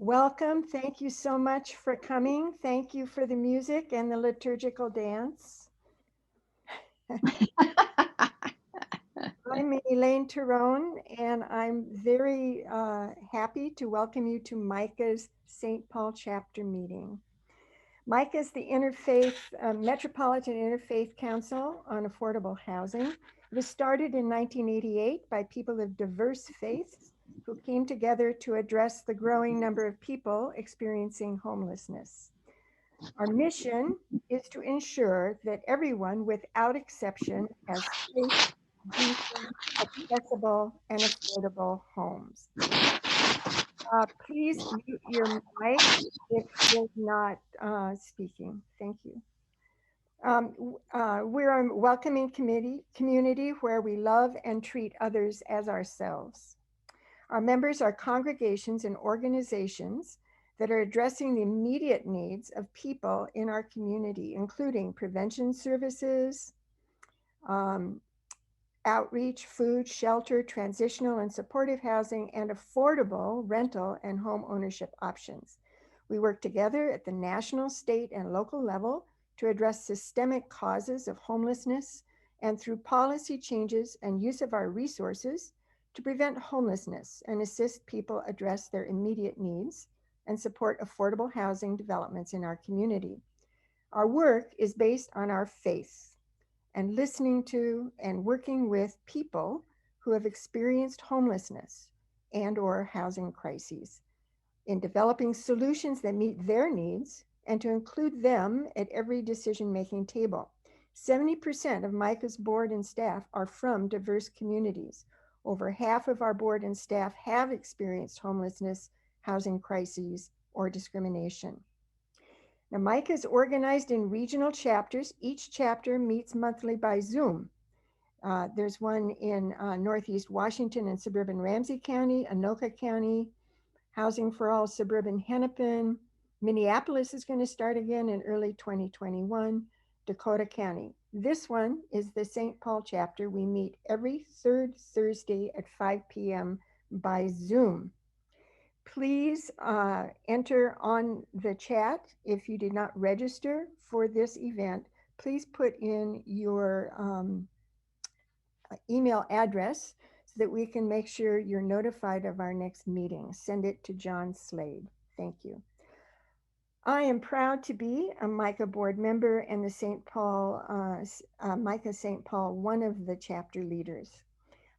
Welcome. Thank you so much for coming. Thank you for the music and the liturgical dance. I'm Elaine Tyrone, and I'm very happy to welcome you to MICAH's St. Paul chapter meeting. MICAH is the Metropolitan Interfaith Council on Affordable Housing. It was started in 1988 by people of diverse faiths who came together to address the growing number of people experiencing homelessness. Our mission is to ensure that everyone, without exception, has safe, decent, accessible, and affordable homes. Please mute your mic if you're not speaking. Thank you. We're a welcoming community where we love and treat others as ourselves. Our members are congregations and organizations that are addressing the immediate needs of people in our community, including prevention services, outreach, food, shelter, transitional and supportive housing, and affordable rental and home ownership options. We work together at the national, state, and local level to address systemic causes of homelessness and through policy changes and use of our resources to prevent homelessness and assist people address their immediate needs and support affordable housing developments in our community. Our work is based on our faith and listening to and working with people who have experienced homelessness and/or housing crises in developing solutions that meet their needs and to include them at every decision-making table. 70% of MICAH's board and staff are from diverse communities. Over half of our board and staff have experienced homelessness, housing crises, or discrimination. Now, MICAH is organized in regional chapters. Each chapter meets monthly by Zoom. There's one in Northeast Washington and suburban Ramsey County, Anoka County, Housing for All suburban Hennepin. Minneapolis is going to start again in early 2021, Dakota County. This one is the St. Paul chapter. We meet every third Thursday at 5 p.m. by Zoom. Please enter on the chat if you did not register for this event. Please put in your email address so that we can make sure you're notified of our next meeting. Send it to John Slade. Thank you. I am proud to be a MICAH board member and the St. Paul, MICAH St. Paul, one of the chapter leaders.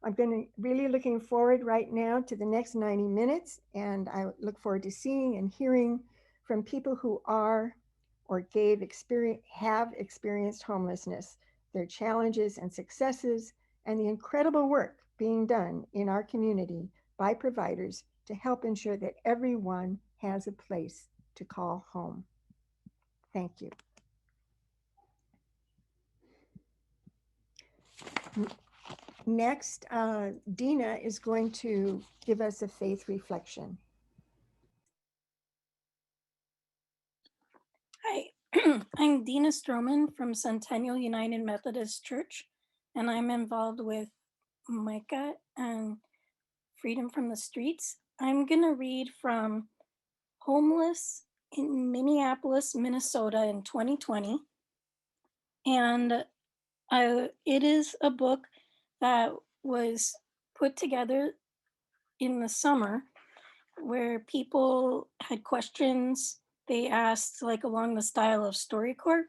I'm really looking forward right now to the next 90 minutes, and I look forward to seeing and hearing from people who are or have experienced homelessness, their challenges and successes, and the incredible work being done in our community by providers to help ensure that everyone has a place to call home. Thank you. Next, Dina is going to give us a faith reflection. Hi, I'm Dina Stroman from Centennial United Methodist Church, and I'm involved with MICAH and Freedom from the Streets. I'm going to read from Homeless in Minneapolis, Minnesota in 2020. And it is a book that was put together in the summer where people had questions they asked, like along the style of StoryCorps,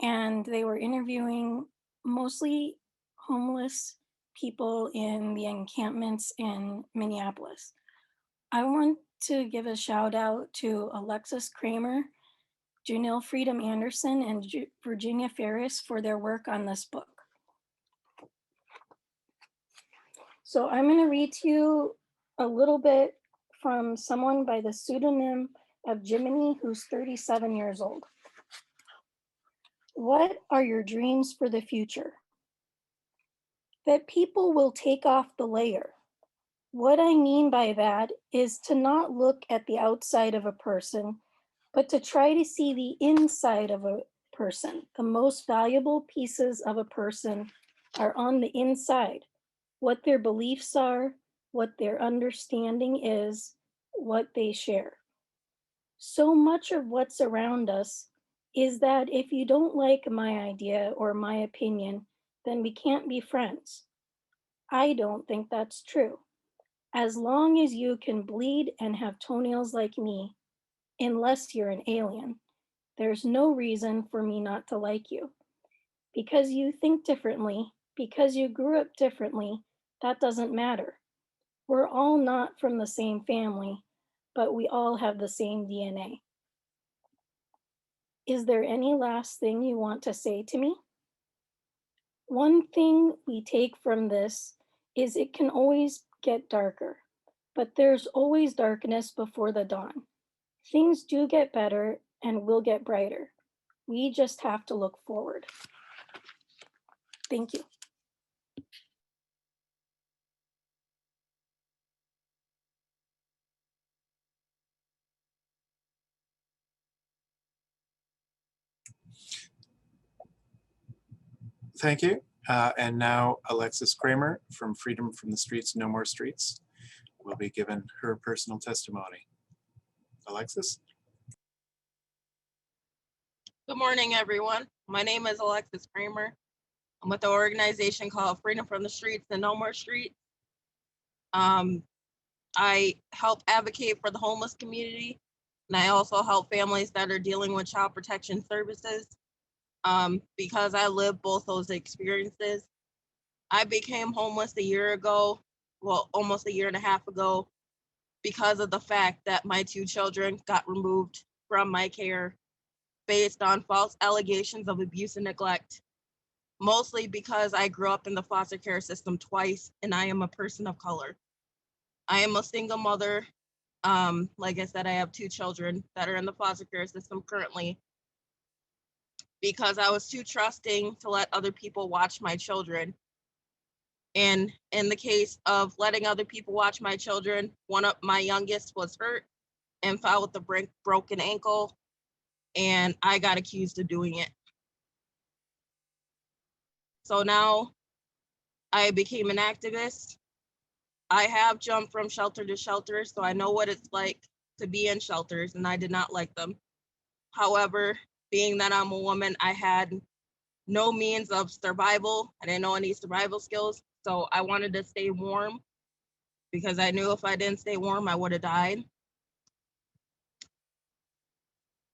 and they were interviewing mostly homeless people in the encampments in Minneapolis. I want to give a shout out to Alexis Kramer, Janelle Freedom Anderson, and Virginia Ferris for their work on this book. So I'm going to read to you a little bit from someone by the pseudonym of Jiminy, who's 37 years old. What are your dreams for the future? That people will take off the layer. What I mean by that is to not look at the outside of a person, but to try to see the inside of a person. The most valuable pieces of a person are on the inside. What their beliefs are, what their understanding is, what they share. So much of what's around us is that if you don't like my idea or my opinion, then we can't be friends. I don't think that's true. As long as you can bleed and have toenails like me, unless you're an alien, there's no reason for me not to like you. Because you think differently, because you grew up differently, that doesn't matter. We're all not from the same family, but we all have the same DNA. Is there any last thing you want to say to me? One thing we take from this is it can always get darker, but there's always darkness before the dawn. Things do get better and will get brighter. We just have to look forward. Thank you. Thank you. And now Alexis Kramer from Freedom from the Streets, No More Streets will be given her personal testimony. Alexis? Good morning, everyone. My name is Alexis Kramer. I'm with an organization called Freedom from the Streets and No More Streets. I help advocate for the homeless community, and I also help families that are dealing with child protection services. Because I lived both those experiences. I became homeless a year ago, well, almost a year and a half ago, because of the fact that my 2 children got removed from my care based on false allegations of abuse and neglect, mostly because I grew up in the foster care system twice and I am a person of color. I am a single mother. Like I said, I have 2 children that are in the foster care system currently because I was too trusting to let other people watch my children. And in the case of letting other people watch my children, one of my youngest was hurt and fell with a broken ankle, and I got accused of doing it. So now I became an activist. I have jumped from shelter to shelter, so I know what it's like to be in shelters, and I did not like them. However, being that I'm a woman, I had no means of survival. I didn't know any survival skills, so I wanted to stay warm because I knew if I didn't stay warm, I would have died.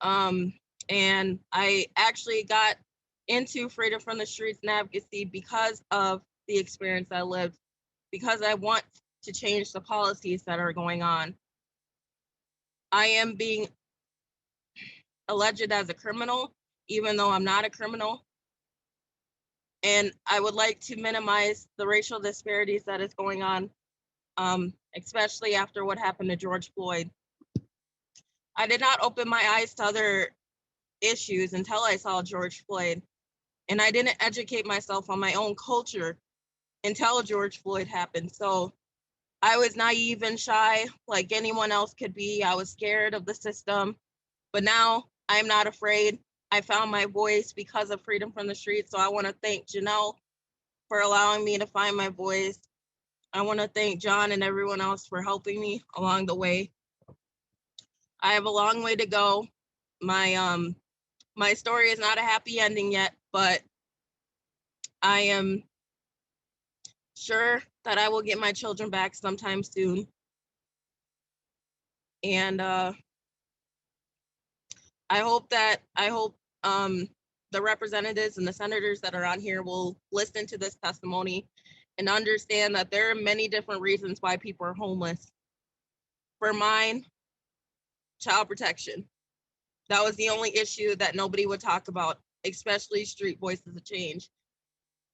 And I actually got into Freedom from the Streets and advocacy because of the experience I lived, because I want to change the policies that are going on. I am being alleged as a criminal, even though I'm not a criminal. And I would like to minimize the racial disparities that is going on, especially after what happened to George Floyd. I did not open my eyes to other issues until I saw George Floyd. And I didn't educate myself on my own culture until George Floyd happened. So I was naive and shy like anyone else could be. I was scared of the system, but now I'm not afraid. I found my voice because of Freedom from the Streets. So I want to thank Janelle for allowing me to find my voice. I want to thank John and everyone else for helping me along the way. I have a long way to go. My story is not a happy ending yet, but I am sure that I will get my children back sometime soon. And I hope the representatives and the senators that are on here will listen to this testimony and understand that there are many different reasons why people are homeless. For mine, child protection. That was the only issue that nobody would talk about, especially Street Voices of Change.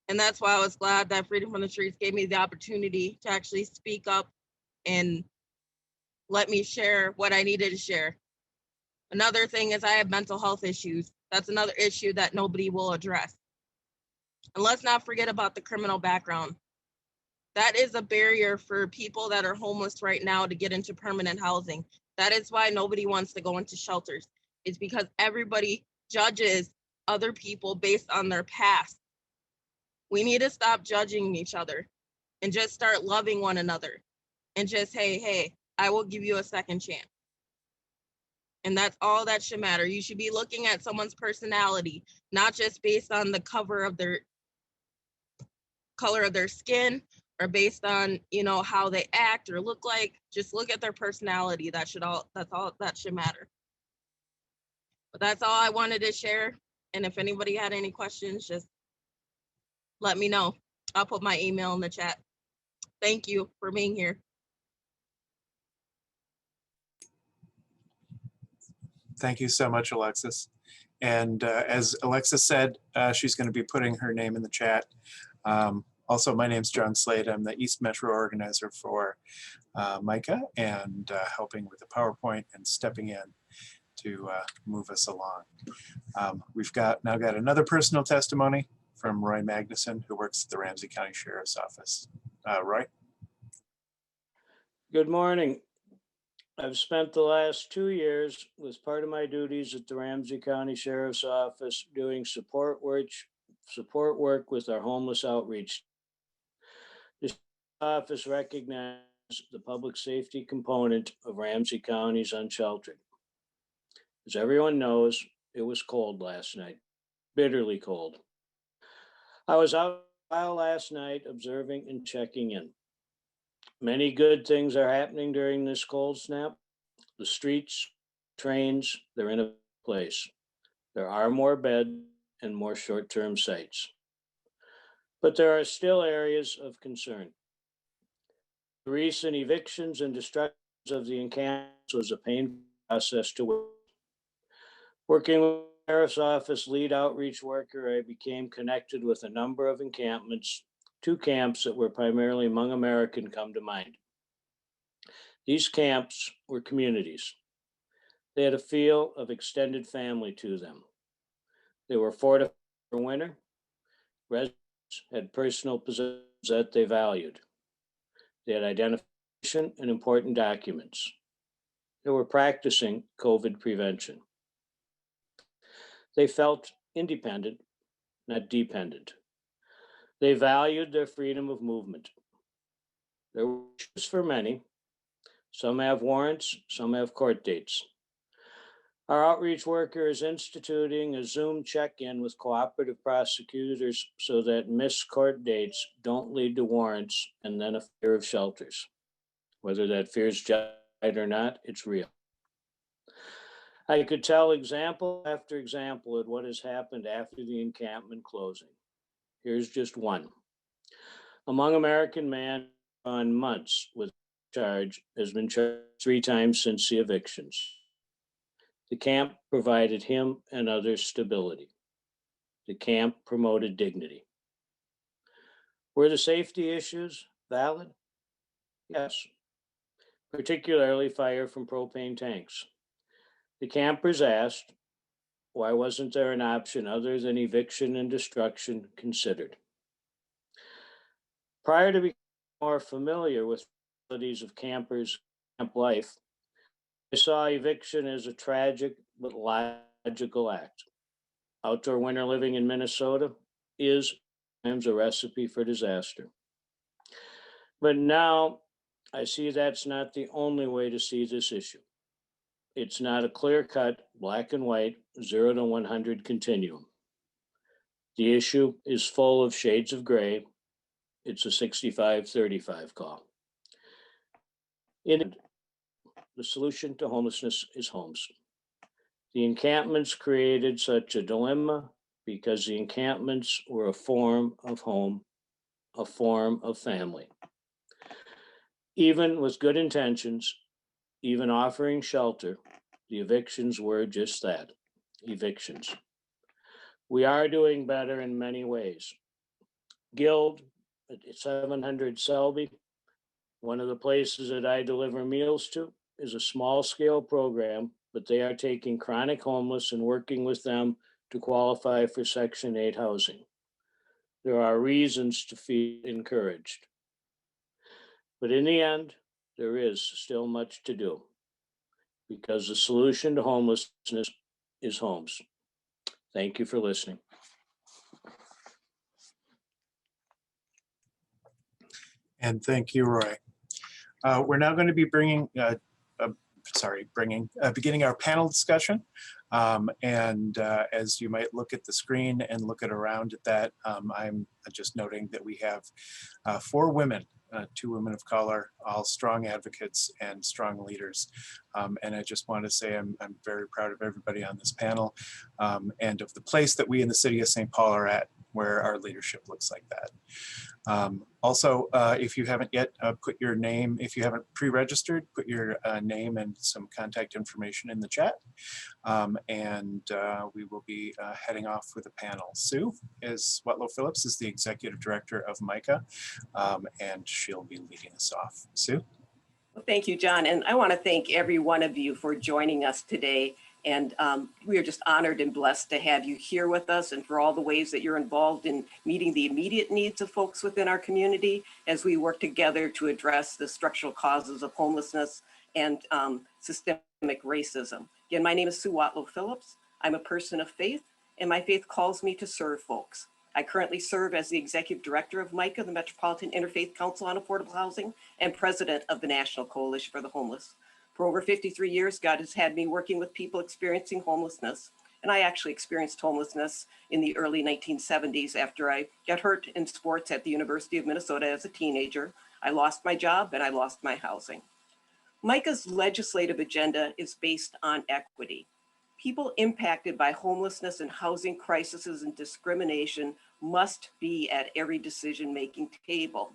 And that's why I was glad that Freedom from the Streets gave me the opportunity to actually speak up and let me share what I needed to share. Another thing is I have mental health issues. That's another issue that nobody will address. And let's not forget about the criminal background. That is a barrier for people that are homeless right now to get into permanent housing. That is why nobody wants to go into shelters. It's because everybody judges other people based on their past. We need to stop judging each other and just start loving one another and just, hey, I will give you a second chance. And that's all that should matter. You should be looking at someone's personality, not just based on the color of their skin or based on, how they act or look like. Just look at their personality. That's all that should matter. But that's all I wanted to share. And if anybody had any questions, just let me know. I'll put my email in the chat. Thank you for being here. Thank you so much, Alexis. And as Alexis said, she's going to be putting her name in the chat. Also, my name's John Slade. I'm the East Metro organizer for MICAH and helping with the PowerPoint and stepping in to move us along. We've now got another personal testimony from Roy Magnussen, who works at the Ramsey County Sheriff's Office. Roy? Good morning. I've spent the last 2 years with part of my duties at the Ramsey County Sheriff's Office doing support work with our homeless outreach. The office recognizes the public safety component of Ramsey County's unsheltered. As everyone knows, it was cold last night, bitterly cold. I was out last night observing and checking in. Many good things are happening during this cold snap. The streets, trains, they're in a place. There are more beds and more short-term sites. But there are still areas of concern. The recent evictions and destructions of the encampments was a painful process to witness. Working with the Sheriff's Office lead outreach worker, I became connected with a number of encampments. 2 camps that were primarily Hmong American come to mind. These camps were communities. They had a feel of extended family to them. They were fortified for winter. Residents had personal possessions that they valued. They had identification and important documents. They were practicing COVID prevention. They felt independent, not dependent. They valued their freedom of movement. There were issues for many. Some have warrants, some have court dates. Our outreach worker is instituting a Zoom check-in with cooperative prosecutors so that missed court dates don't lead to warrants and then a fear of shelters. Whether that fear is justified or not, it's real. I could tell example after example of what has happened after the encampment closing. Here's just one. A Hmong American man on months with charge has been charged 3 times since the evictions. The camp provided him and others stability. The camp promoted dignity. Were the safety issues valid? Yes, particularly fire from propane tanks. The campers asked, why wasn't there an option other than eviction and destruction considered? Prior to becoming more familiar with the realities of campers' camp life, I saw eviction as a tragic but logical act. Outdoor winter living in Minnesota is sometimes a recipe for disaster. But now I see that's not the only way to see this issue. It's not a clear-cut, black and white, 0 to 100 continuum. The issue is full of shades of gray. It's a 65-35 call. In the solution to homelessness is homes. The encampments created such a dilemma because the encampments were a form of home, a form of family. Even with good intentions, even offering shelter, the evictions were just that, evictions. We are doing better in many ways. Guild at 700 Selby, one of the places that I deliver meals to, is a small scale program, but they are taking chronic homeless and working with them to qualify for Section 8 housing. There are reasons to feel encouraged. But in the end, there is still much to do because the solution to homelessness is homes. Thank you for listening. And thank you, Roy. We're now going to be bringing beginning our panel discussion. As you might look at the screen and look at around at that, I'm just noting that we have 4 women, 2 women of color, all strong advocates and strong leaders. And I just want to say I'm very proud of everybody on this panel and of the place that we in the city of St. Paul are at, where our leadership looks like that. Also, if you haven't yet put your name, if you haven't pre-registered, put your name and some contact information in the chat. We will be heading off with a panel. Sue Swetlow-Phillips is the Executive Director of MICAH, and she'll be leading us off. Sue? Well, thank you, John. And I want to thank every one of you for joining us today. And we are just honored and blessed to have you here with us and for all the ways that you're involved in meeting the immediate needs of folks within our community as we work together to address the structural causes of homelessness and systemic racism. Again, my name is Sue Swetlow-Phillips. I'm a person of faith, and my faith calls me to serve folks. I currently serve as the Executive Director of MICA, the Metropolitan Interfaith Council on Affordable Housing, and President of the National Coalition for the Homeless. For over 53 years, God has had me working with people experiencing homelessness. And I actually experienced homelessness in the early 1970s after I got hurt in sports at the University of Minnesota as a teenager. I lost my job and I lost my housing. MICA's legislative agenda is based on equity. People impacted by homelessness and housing crises and discrimination must be at every decision-making table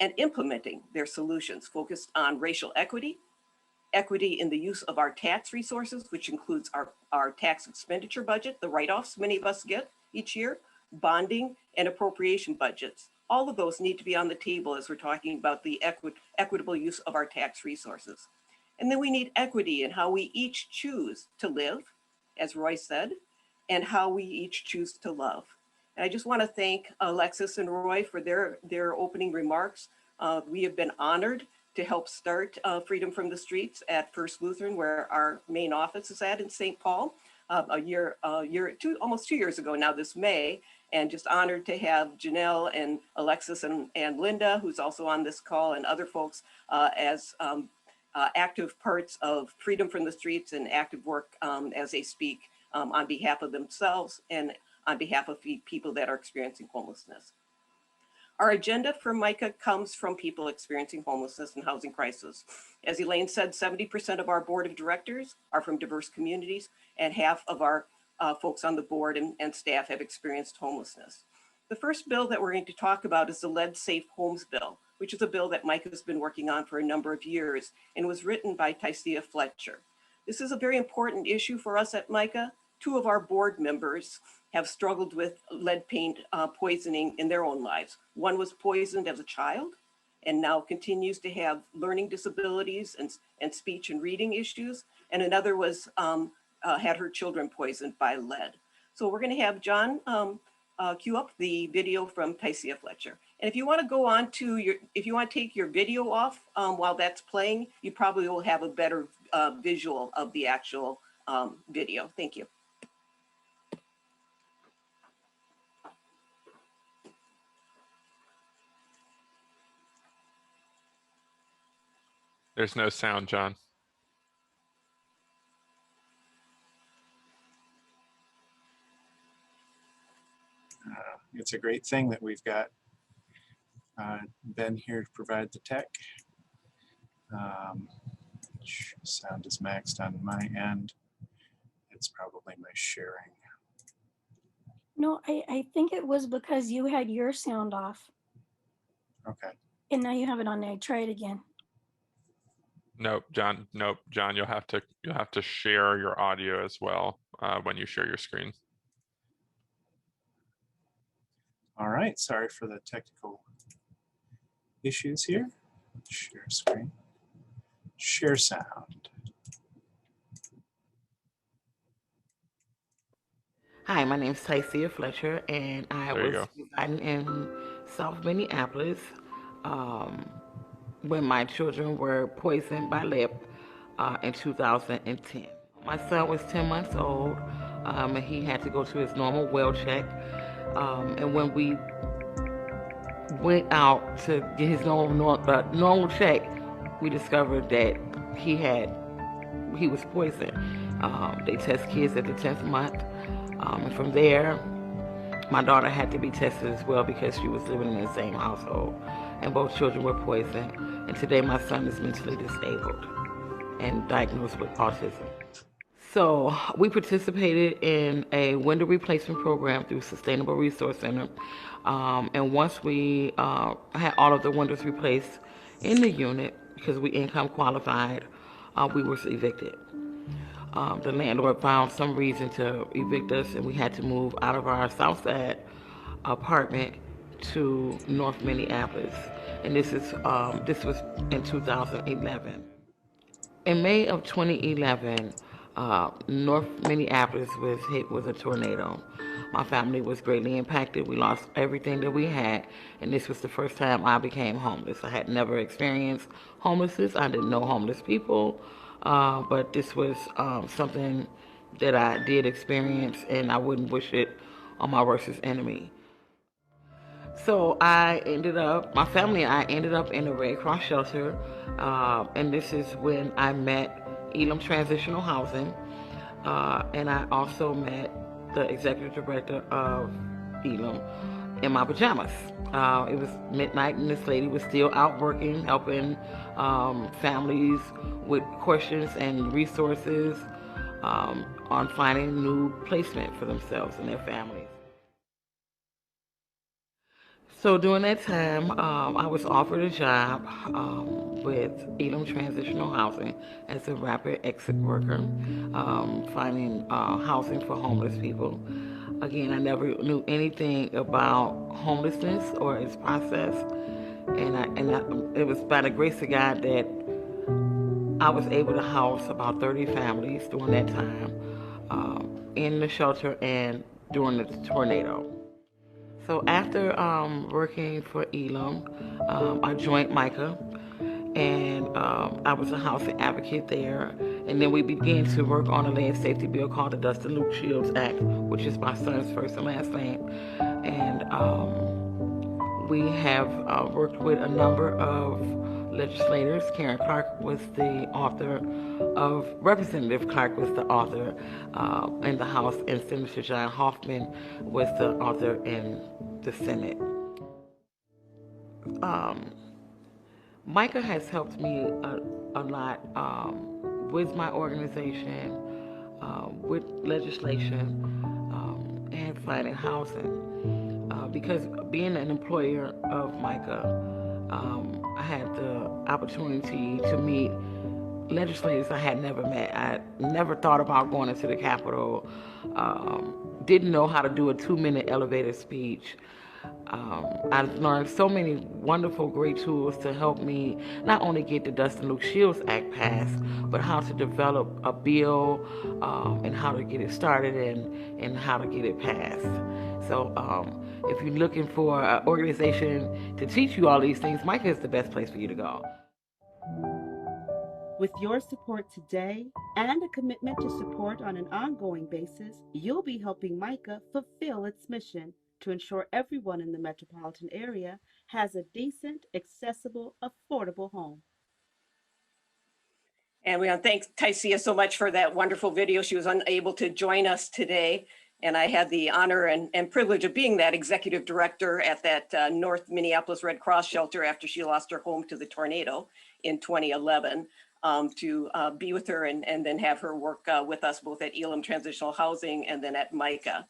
and implementing their solutions focused on racial equity, equity in the use of our tax resources, which includes our tax expenditure budget, the write-offs many of us get each year, bonding, and appropriation budgets. All of those need to be on the table as we're talking about the equitable use of our tax resources. And then we need equity in how we each choose to live, as Roy said, and how we each choose to love. And I just want to thank Alexis and Roy for their opening remarks. We have been honored to help start Freedom from the Streets at First Lutheran, where our main office is at in St. Paul, almost 2 years ago now this May, and just honored to have Janelle and Alexis and Linda, who's also on this call, and other folks as active parts of Freedom from the Streets and active work as they speak on behalf of themselves and on behalf of people that are experiencing homelessness. Our agenda for MICA comes from people experiencing homelessness and housing crisis. As Elaine said, 70% of our board of directors are from diverse communities, and half of our folks on the board and staff have experienced homelessness. The first bill that we're going to talk about is the Lead Safe Homes Bill, which is a bill that MICA has been working on for a number of years and was written by Tracia Fletcher. This is a very important issue for us at MICA. 2 of our board members have struggled with lead paint poisoning in their own lives. One was poisoned as a child and now continues to have learning disabilities and speech and reading issues. And another was had her children poisoned by lead. So we're going to have John cue up the video from Tracia Fletcher. And if you want to go on to if you want to take your video off while that's playing, you probably will have a better visual of the actual video. Thank you. There's no sound, John. It's a great thing that we've got Ben here to provide the tech. Sound is maxed on my end. It's probably my sharing. No, I think it was because you had your sound off. Okay. And now you have it on there. Try it again. Nope, John. Nope, John. You'll have to share your audio as well when you share your screen. All right. Sorry for the technical issues here. Share screen. Share sound. Hi, my name is Tracia Fletcher, and I was residing in South Minneapolis when my children were poisoned by lead in 2010. My son was 10 months old, and he had to go to his normal well check. And when we went out to get his normal check, we discovered that he had he was poisoned. They test kids at the 10th month. And from there, my daughter had to be tested as well because she was living in the same household. And both children were poisoned. And today my son is mentally disabled and diagnosed with autism. So we participated in a window replacement program through Sustainable Resource Center. And once we had all of the windows replaced in the unit, because we income qualified, we were evicted. The landlord found some reason to evict us, and we had to move out of our South Side apartment to North Minneapolis. And this was in 2011. In May of 2011, North Minneapolis was hit with a tornado. My family was greatly impacted. We lost everything that we had, and this was the first time I became homeless. I had never experienced homelessness. I didn't know homeless people, but this was something that I did experience, and I wouldn't wish it on my worst enemy. So my family and I ended up in a Red Cross shelter, and this is when I met Elam Transitional Housing, and I also met the executive director of Elam in my pajamas. It was midnight, and this lady was still out working, helping families with questions and resources on finding new placement for themselves and their families. So during that time, I was offered a job with Elam Transitional Housing as a rapid exit worker, finding housing for homeless people. Again, I never knew anything about homelessness or its process, it was by the grace of God that I was able to house about 30 families during that time in the shelter and during the tornado. So after working for Elam, I joined MICAH, and I was a housing advocate there. And then we began to work on a land safety bill called the Dustin Luke Shields Act, which is my son's first and last name. And we have worked with a number of legislators. Karen Clark was the author of, Representative Clark was the author in the House, and Senator John Houseman was the author in the Senate. MICAH has helped me a lot with my organization, with legislation, and finding housing. Because being an employer of MICAH, I had the opportunity to meet legislators I had never met. I never thought about going into the Capitol, didn't know how to do a 2-minute elevator speech. I learned so many wonderful, great tools to help me not only get the Dustin Luke Shields Act passed, but how to develop a bill and how to get it started and how to get it passed. So if you're looking for an organization to teach you all these things, MICAH is the best place for you to go. With your support today and a commitment to support on an ongoing basis, you'll be helping MICAH fulfill its mission to ensure everyone in the metropolitan area has a decent, accessible, affordable home. And we want to thank Tracia so much for that wonderful video. She was unable to join us today. And I had the honor and privilege of being that executive director at that North Minneapolis Red Cross shelter after she lost her home to the tornado in 2011. To be with her and then have her work with us both at Elam Transitional Housing and then at MICAH.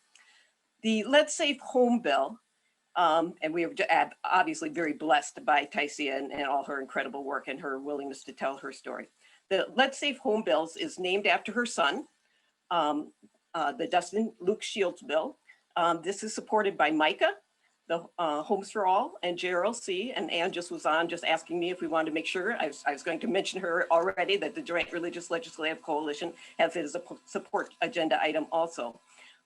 The Let's Safe Home Bill, and we are obviously very blessed by Tracia and all her incredible work and her willingness to tell her story. The Let's Safe Home Bills is named after her son, the Dustin Luke Shields bill. This is supported by MICAH, the Homes for All, and JRLC, and Ann just was on just asking me if we wanted to make sure. I was going to mention her already that the Joint Religious Legislative Coalition has it as a support agenda item also.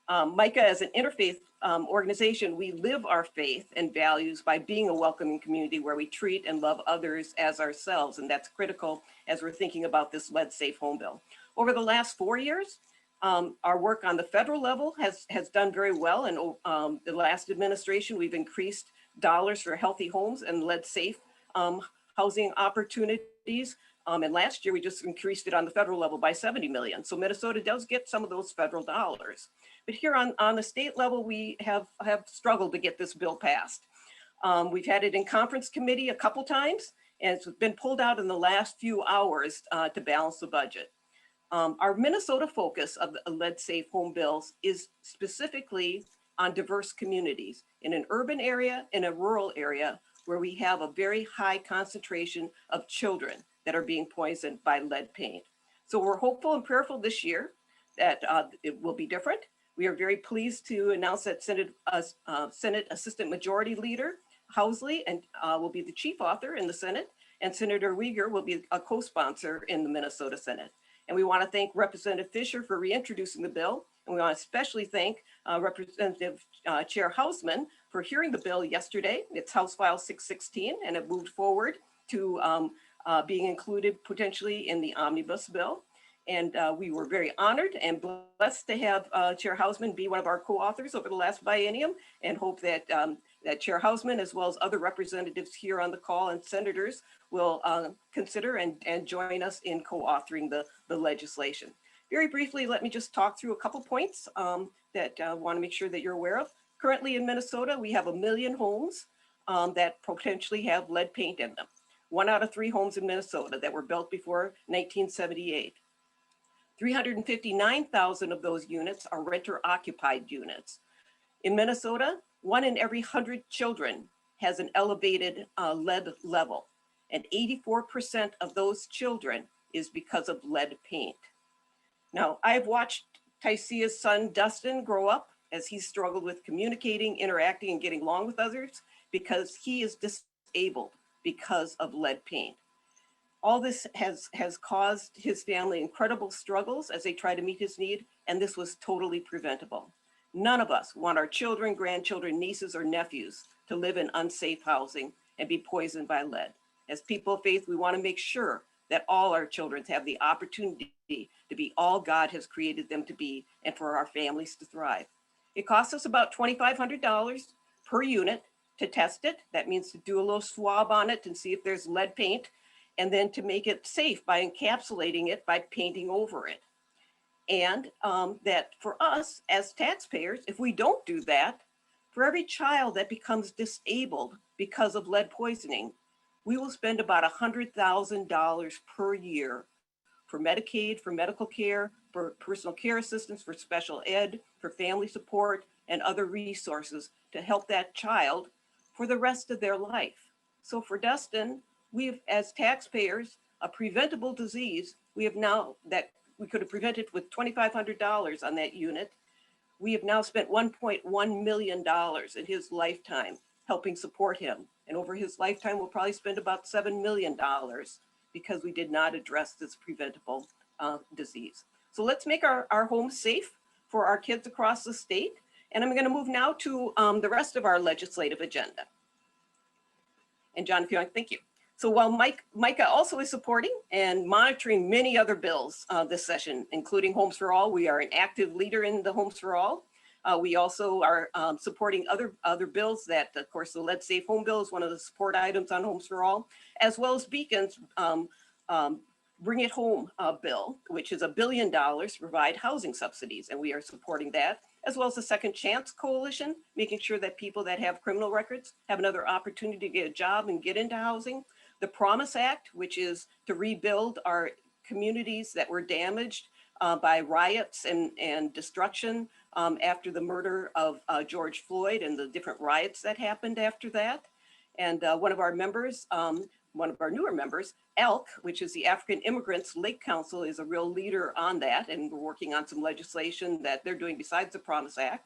MICAH as an interfaith organization, we live our faith and values by being a welcoming community where we treat and love others as ourselves, and that's critical as we're thinking about this Let's Safe Home Bill. Over the last 4 years, our work on the federal level has done very well. And the last administration, we've increased dollars for healthy homes and Let's Safe housing opportunities And last year we just increased it on the federal level by 70 million. So Minnesota does get some of those federal dollars. But here on the state level, we have struggled to get this bill passed. We've had it in conference committee a couple times, and it's been pulled out in the last few hours to balance the budget. Our Minnesota focus of the lead safe home bills is specifically on diverse communities in an urban area, in a rural area, where we have a very high concentration of children that are being poisoned by lead paint. So we're hopeful and prayerful this year that it will be different. We are very pleased to announce that Senate Assistant Majority Leader Houseman and will be the chief author in the Senate, and Senator Uyghur will be a co-sponsor in the Minnesota Senate. And we want to thank Representative Fisher for reintroducing the bill. And we want to especially thank Representative Chair Houseman for hearing the bill yesterday. It's House File 616, and it moved forward to being included potentially in the omnibus bill. And we were very honored and blessed to have Chair Houseman be one of our co-authors over the last biennium, and hope that that Chair Houseman, as well as other representatives here on the call and senators, will consider and join us in co-authoring the legislation. Very briefly, let me just talk through a couple points that I want to make sure that you're aware of. Currently in Minnesota, we have 1 million homes that potentially have lead paint in them. 1 out of 3 homes in Minnesota that were built before 1978. 359,000 of those units are renter-occupied units. In Minnesota, 1 in every 100 children has an elevated lead level, and 84% of those children is because of lead paint. Now, I've watched Tracia's son, Dustin, grow up as he struggled with communicating, interacting, and getting along with others because he is disabled because of lead paint. All this has caused his family incredible struggles as they try to meet his need, and this was totally preventable. None of us want our children, grandchildren, nieces, or nephews to live in unsafe housing and be poisoned by lead. As people of faith, we want to make sure that all our children have the opportunity to be all God has created them to be, and for our families to thrive. It costs us about $2,500 per unit to test it. That means to do a little swab on it and see if there's lead paint, and then to make it safe by encapsulating it by painting over it. And that for us as taxpayers, if we don't do that, for every child that becomes disabled because of lead poisoning, we will spend about $100,000 per year for Medicaid, for medical care, for personal care assistance, for special ed, for family support, and other resources to help that child for the rest of their life. So for Dustin, we've, as taxpayers, a preventable disease, we have now, that we could have prevented with $2,500 on that unit. We have now spent $1.1 million in his lifetime helping support him. And over his lifetime, we'll probably spend about $7 million because we did not address this preventable disease. So let's make our homes safe for our kids across the state. And I'm going to move now to the rest of our legislative agenda. And John, if you want, thank you. So while MICAH also is supporting and monitoring many other bills this session, including Homes for All, we are an active leader in the Homes for All. We also are supporting other bills that, of course, the Lead Safe Home Bill is one of the support items on Homes for All, as well as Beacon's Bring It Home bill, which is $1 billion to provide housing subsidies, and we are supporting that, as well as the Second Chance Coalition, making sure that people that have criminal records have another opportunity to get a job and get into housing. The Promise Act, which is to rebuild our communities that were damaged by riots and destruction after the murder of George Floyd and the different riots that happened after that. And one of our members, one of our newer members, ALC, which is the African Immigrants Lake Council, is a real leader on that. And we're working on some legislation that they're doing besides the Promise Act.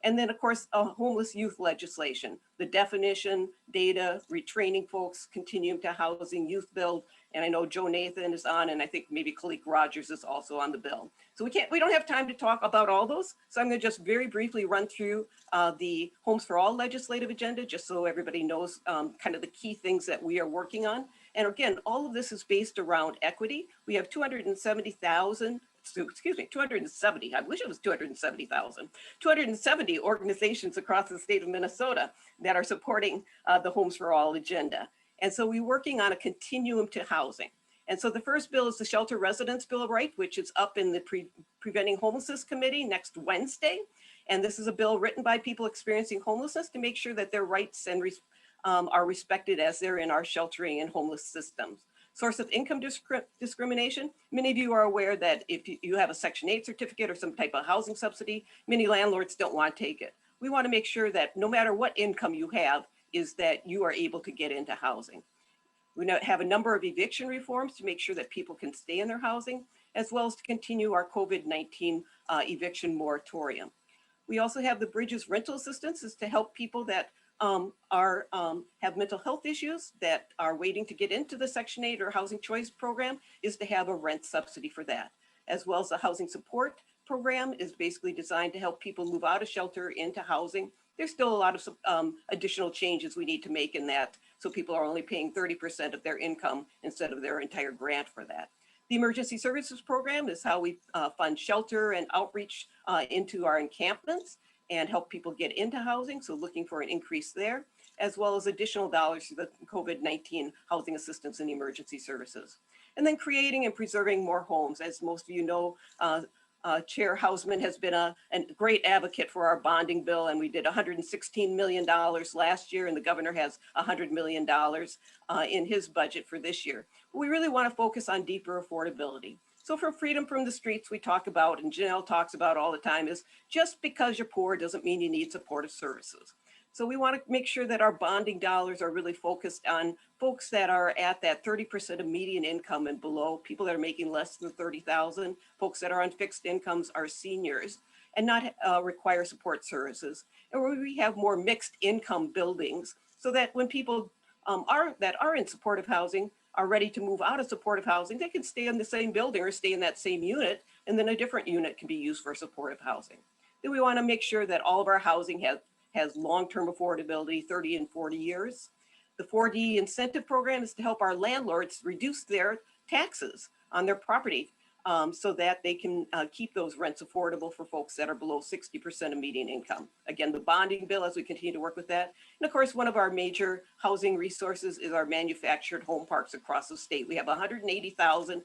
And then, of course, homeless youth legislation, the definition, data, retraining folks, continuing to housing, youth build. And I know Joe Nathan is on, and I think maybe Kalik Rogers is also on the bill. So we don't have time to talk about all those. So I'm going to just very briefly run through the Homes for All legislative agenda, just so everybody knows kind of the key things that we are working on. And again, all of this is based around equity. We have 270,000. Excuse me, 270, I wish it was 270,000, 270 organizations across the state of Minnesota that are supporting the Homes for All agenda. And so we're working on a continuum to housing. And so the first bill is the Shelter Residence Bill of Rights, which is up in the Preventing Homelessness Committee next Wednesday. And this is a bill written by people experiencing homelessness to make sure that their rights and are respected as they're in our sheltering and homeless systems. Source of income discrimination. Many of you are aware that if you have a Section 8 certificate or some type of housing subsidy, many landlords don't want to take it. We want to make sure that no matter what income you have, is that you are able to get into housing. We have a number of eviction reforms to make sure that people can stay in their housing, as well as to continue our COVID-19 eviction moratorium. We also have the Bridges Rental Assistance is to help people that have mental health issues that are waiting to get into the Section 8 or Housing Choice program, is to have a rent subsidy for that. As well as the Housing Support program is basically designed to help people move out of shelter into housing. There's still a lot of additional changes we need to make in that, so people are only paying 30% of their income instead of their entire grant for that. The Emergency Services Program is how we fund shelter and outreach into our encampments and help people get into housing, so looking for an increase there, as well as additional dollars to the COVID-19 housing assistance and emergency services. And then creating and preserving more homes. As most of you know, Chair Houseman has been a great advocate for our bonding bill, and we did $116 million last year, and the governor has $100 million in his budget for this year. But we really want to focus on deeper affordability. So for freedom from the streets, we talk about, and Janelle talks about all the time, is just because you're poor doesn't mean you need supportive services. So we want to make sure that our bonding dollars are really focused on folks that are at that 30% of median income and below, people that are making less than $30,000, folks that are on fixed incomes, are seniors, and not require support services. And where we have more mixed income buildings, so that when people are in supportive housing, are ready to move out of supportive housing, they can stay in the same building or stay in that same unit, and then a different unit can be used for supportive housing. Then we want to make sure that all of our housing has long-term affordability, 30 and 40 years. The 4D incentive program is to help our landlords reduce their taxes on their property so that they can keep those rents affordable for folks that are below 60% of median income. Again, the bonding bill, as we continue to work with that. And of course, one of our major housing resources is our manufactured home parks across the state. We have 180,000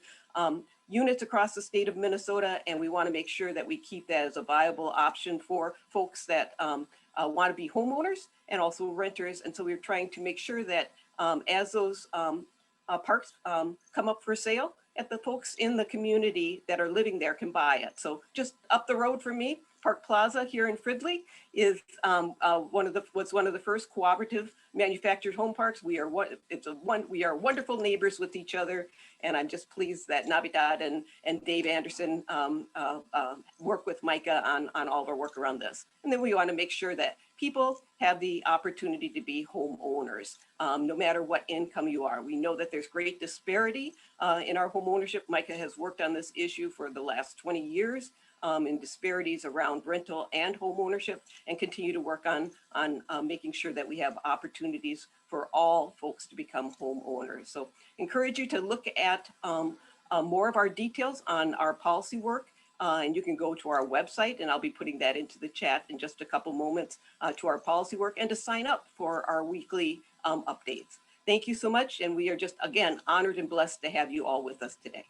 units across the state of Minnesota, and we want to make sure that we keep that as a viable option for folks that want to be homeowners and also renters. And so we're trying to make sure that as those parks come up for sale, that the folks in the community that are living there can buy it. So just up the road from me, Park Plaza here in Fridley is one of the first cooperative manufactured home parks. We are wonderful neighbors with each other, and I'm just pleased that Navidad and Dave Anderson work with MICAH on all of our work around this. And then we want to make sure that people have the opportunity to be homeowners, no matter what income you are. We know that there's great disparity in our home ownership. MICAH has worked on this issue for the last 20 years. In disparities around rental and home ownership, and continue to work on making sure that we have opportunities for all folks to become homeowners. So encourage you to look at more of our details on our policy work, and you can go to our website, and I'll be putting that into the chat in just a couple moments, to our policy work, and to sign up for our weekly updates. Thank you so much, and we are just, again, honored and blessed to have you all with us today.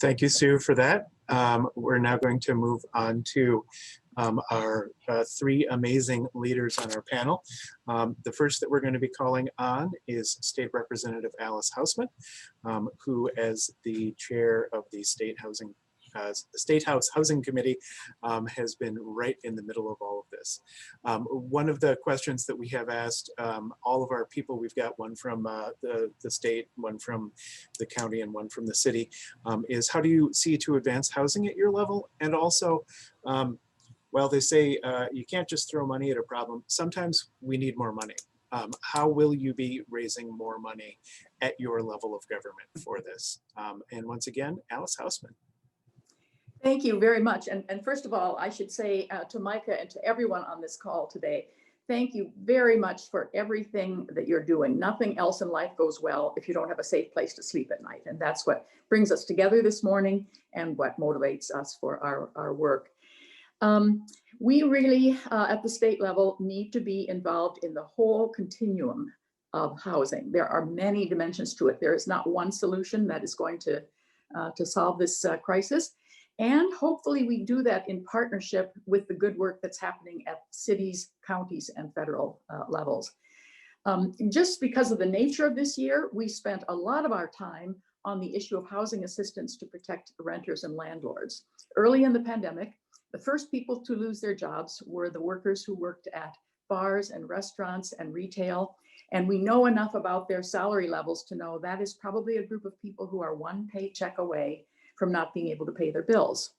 Thank you, Sue, for that. We're now going to move on to our three amazing leaders on our panel. The first that we're going to be calling on is State Representative Alice Houseman, who, as the chair of the State House Housing Committee, has been right in the middle of all of this. One of the questions that we have asked all of our people, we've got one from the state, one from the county, and one from the city, is how do you see to advance housing at your level? And also, well, they say you can't just throw money at a problem. Sometimes we need more money. How will you be raising more money at your level of government for this? And once again, Alice Houseman. Thank you very much. And first of all, I should say to MICAH and to everyone on this call today, thank you very much for everything that you're doing. Nothing else in life goes well if you don't have a safe place to sleep at night. And that's what brings us together this morning and what motivates us for our work. We really, at the state level, need to be involved in the whole continuum of housing. There are many dimensions to it. There is not one solution that is going to solve this crisis. And hopefully we do that in partnership with the good work that's happening at cities, counties, and federal levels. Just because of the nature of this year, we spent a lot of our time on the issue of housing assistance to protect renters and landlords. Early in the pandemic, the first people to lose their jobs were the workers who worked at bars and restaurants and retail. And we know enough about their salary levels to know that is probably a group of people who are one paycheck away from not being able to pay their bills.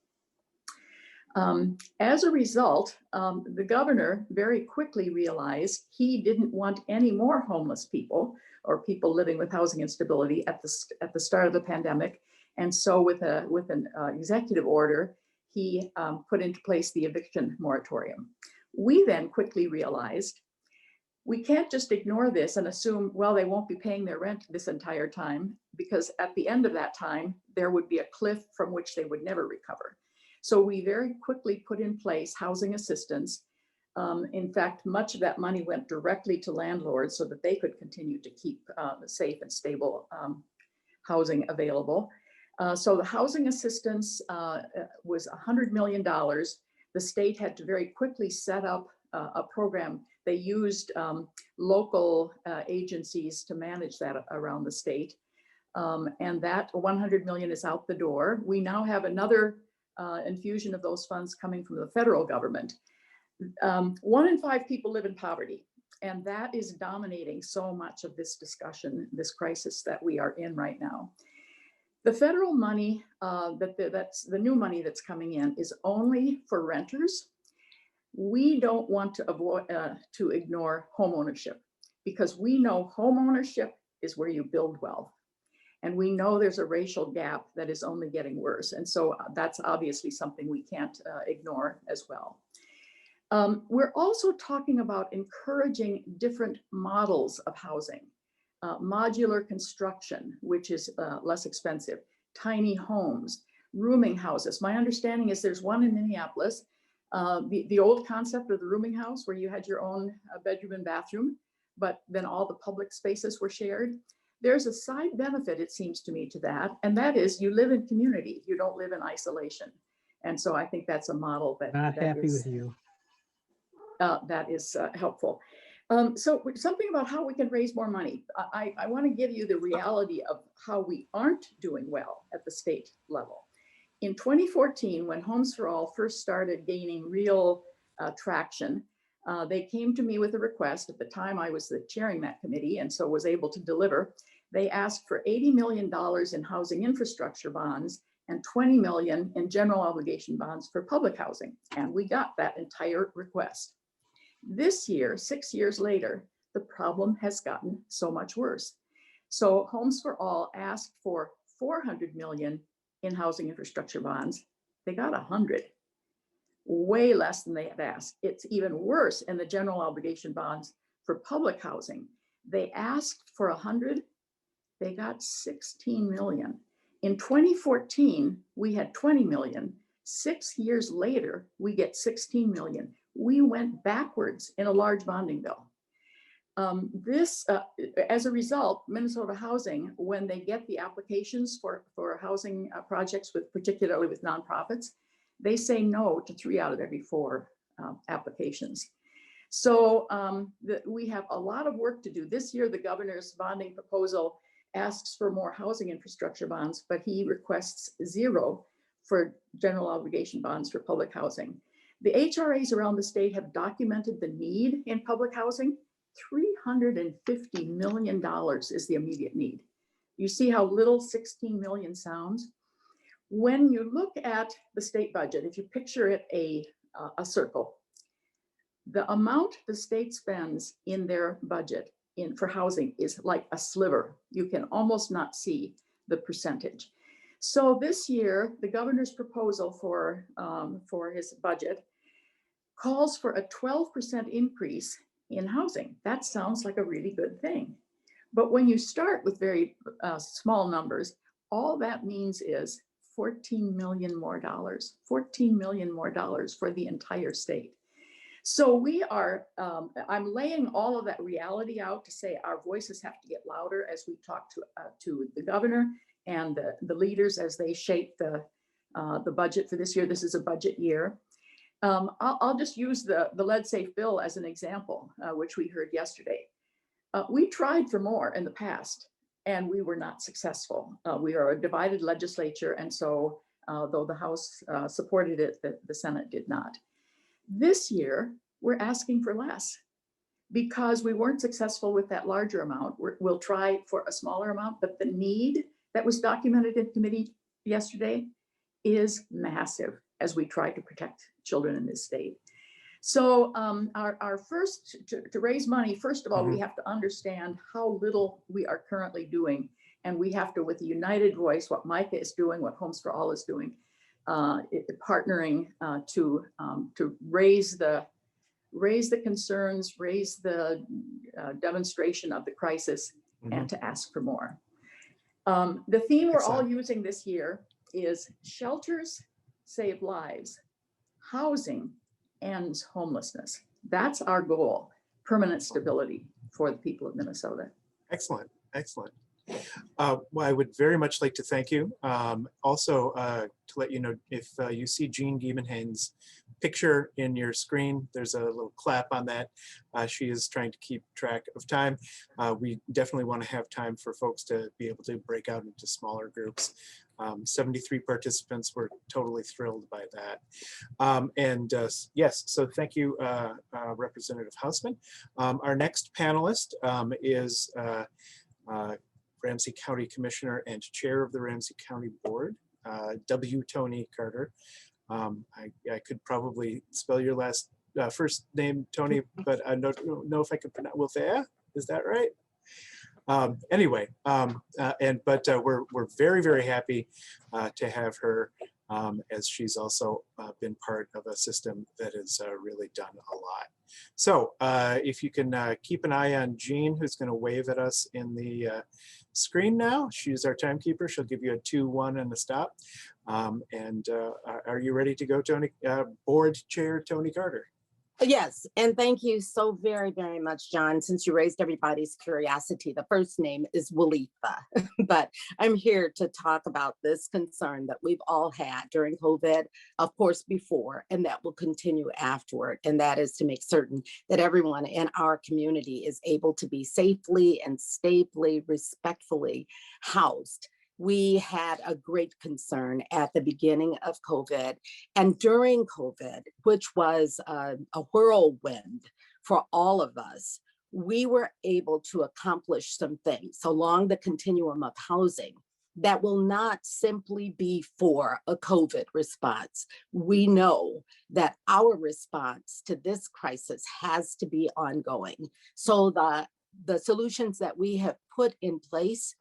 As a result, the governor very quickly realized he didn't want any more homeless people or people living with housing instability at the start of the pandemic. And so with an executive order, he put into place the eviction moratorium. We then quickly realized we can't just ignore this and assume, well, they won't be paying their rent this entire time, because at the end of that time, there would be a cliff from which they would never recover. So we very quickly put in place housing assistance. In fact, much of that money went directly to landlords so that they could continue to keep safe and stable housing available. So the housing assistance was $100 million. The state had to very quickly set up a program. They used local agencies to manage that around the state. And that 100 million is out the door. We now have another infusion of those funds coming from the federal government. 1 in 5 people live in poverty, and that is dominating so much of this discussion, this crisis that we are in right now. The federal money, that's the new money that's coming in, is only for renters. We don't want to ignore homeownership, because we know homeownership is where you build wealth. And we know there's a racial gap that is only getting worse. And so that's obviously something we can't ignore as well. We're also talking about encouraging different models of housing. Modular construction, which is less expensive, tiny homes, rooming houses. My understanding is there's one in Minneapolis, the old concept of the rooming house where you had your own bedroom and bathroom, but then all the public spaces were shared. There's a side benefit, it seems to me, to that, and that is you live in community. You don't live in isolation. And so I think that's a model that Not happy with you. That is helpful. So something about how we can raise more money. I want to give you the reality of how we aren't doing well at the state level. In 2014, when Homes for All first started gaining real traction, they came to me with a request. At the time, I was chairing that committee, and so was able to deliver. They asked for $80 million in housing infrastructure bonds and $20 million in general obligation bonds for public housing. And we got that entire request. This year, 6 years later, the problem has gotten so much worse. So Homes for All asked for $400 million in housing infrastructure bonds. They got 100. Way less than they had asked. It's even worse in the general obligation bonds for public housing. They asked for 100, they got 16 million. In 2014, we had 20 million. 6 years later, we get 16 million. We went backwards in a large bonding bill. As a result, Minnesota Housing, when they get the applications for housing projects, particularly with nonprofits, they say no to 3 out of every 4 applications. So we have a lot of work to do. This year, the governor's bonding proposal asks for more housing infrastructure bonds, but he requests 0 for general obligation bonds for public housing. The HRAs around the state have documented the need in public housing. $350 million is the immediate need. You see how little 16 million sounds? When you look at the state budget, if you picture it a circle, the amount the state spends in their budget for housing is like a sliver. You can almost not see the percentage. So this year, the governor's proposal for his budget calls for a 12% increase in housing. That sounds like a really good thing. But when you start with very small numbers, all that means is $14 million more, $14 million more for the entire state. So we are, I'm laying all of that reality out to say our voices have to get louder as we talk to the governor and the leaders as they shape the budget for this year. This is a budget year. I'll just use the lead safe bill as an example, which we heard yesterday. We tried for more in the past and we were not successful. We are a divided legislature, and so though the House supported it, the Senate did not. This year, we're asking for less because we weren't successful with that larger amount. We'll try for a smaller amount, but the need that was documented in committee yesterday is massive as we try to protect children in this state. So our first, to raise money, first of all, we have to understand how little we are currently doing. And we have to, with a united voice, what MICAH is doing, what Homes for All is doing, partnering to raise the concerns, raise the demonstration of the crisis, and to ask for more. The theme we're all using this year is shelters save lives, housing ends homelessness. That's our goal, permanent stability for the people of Minnesota. Excellent, excellent. Well, I would very much like to thank you. Also, to let you know, if you see Jean Giebenhain's picture in your screen, there's a little clap on that. She is trying to keep track of time. We definitely want to have time for folks to be able to break out into smaller groups. 73 participants, were totally thrilled by that. Yes, so thank you, Representative Houseman. Our next panelist is Ramsey County Commissioner and Chair of the Ramsey County Board, W. Tony Carter. I could probably spell your first name, Tony, but I don't know if I could pronounce Wilthea. Is that right? Anyway, we're very, very happy to have her, as she's also been part of a system that has really done a lot. So if you can keep an eye on Jean, who's going to wave at us in the screen now. She's our timekeeper. She'll give you a 2, 1, and a stop. Are you ready to go, Tony? Board Chair Tony Carter. Yes, and thank you so very, very much, John. Since you raised everybody's curiosity, the first name is Walitha, but I'm here to talk about this concern that we've all had during COVID, of course, before, and that will continue afterward. And that is to make certain that everyone in our community is able to be safely and stably, respectfully housed. We had a great concern at the beginning of COVID and during COVID, which was a whirlwind for all of us. We were able to accomplish some things along the continuum of housing that will not simply be for a COVID response. We know that our response to this crisis has to be ongoing. So the solutions that we have put in place,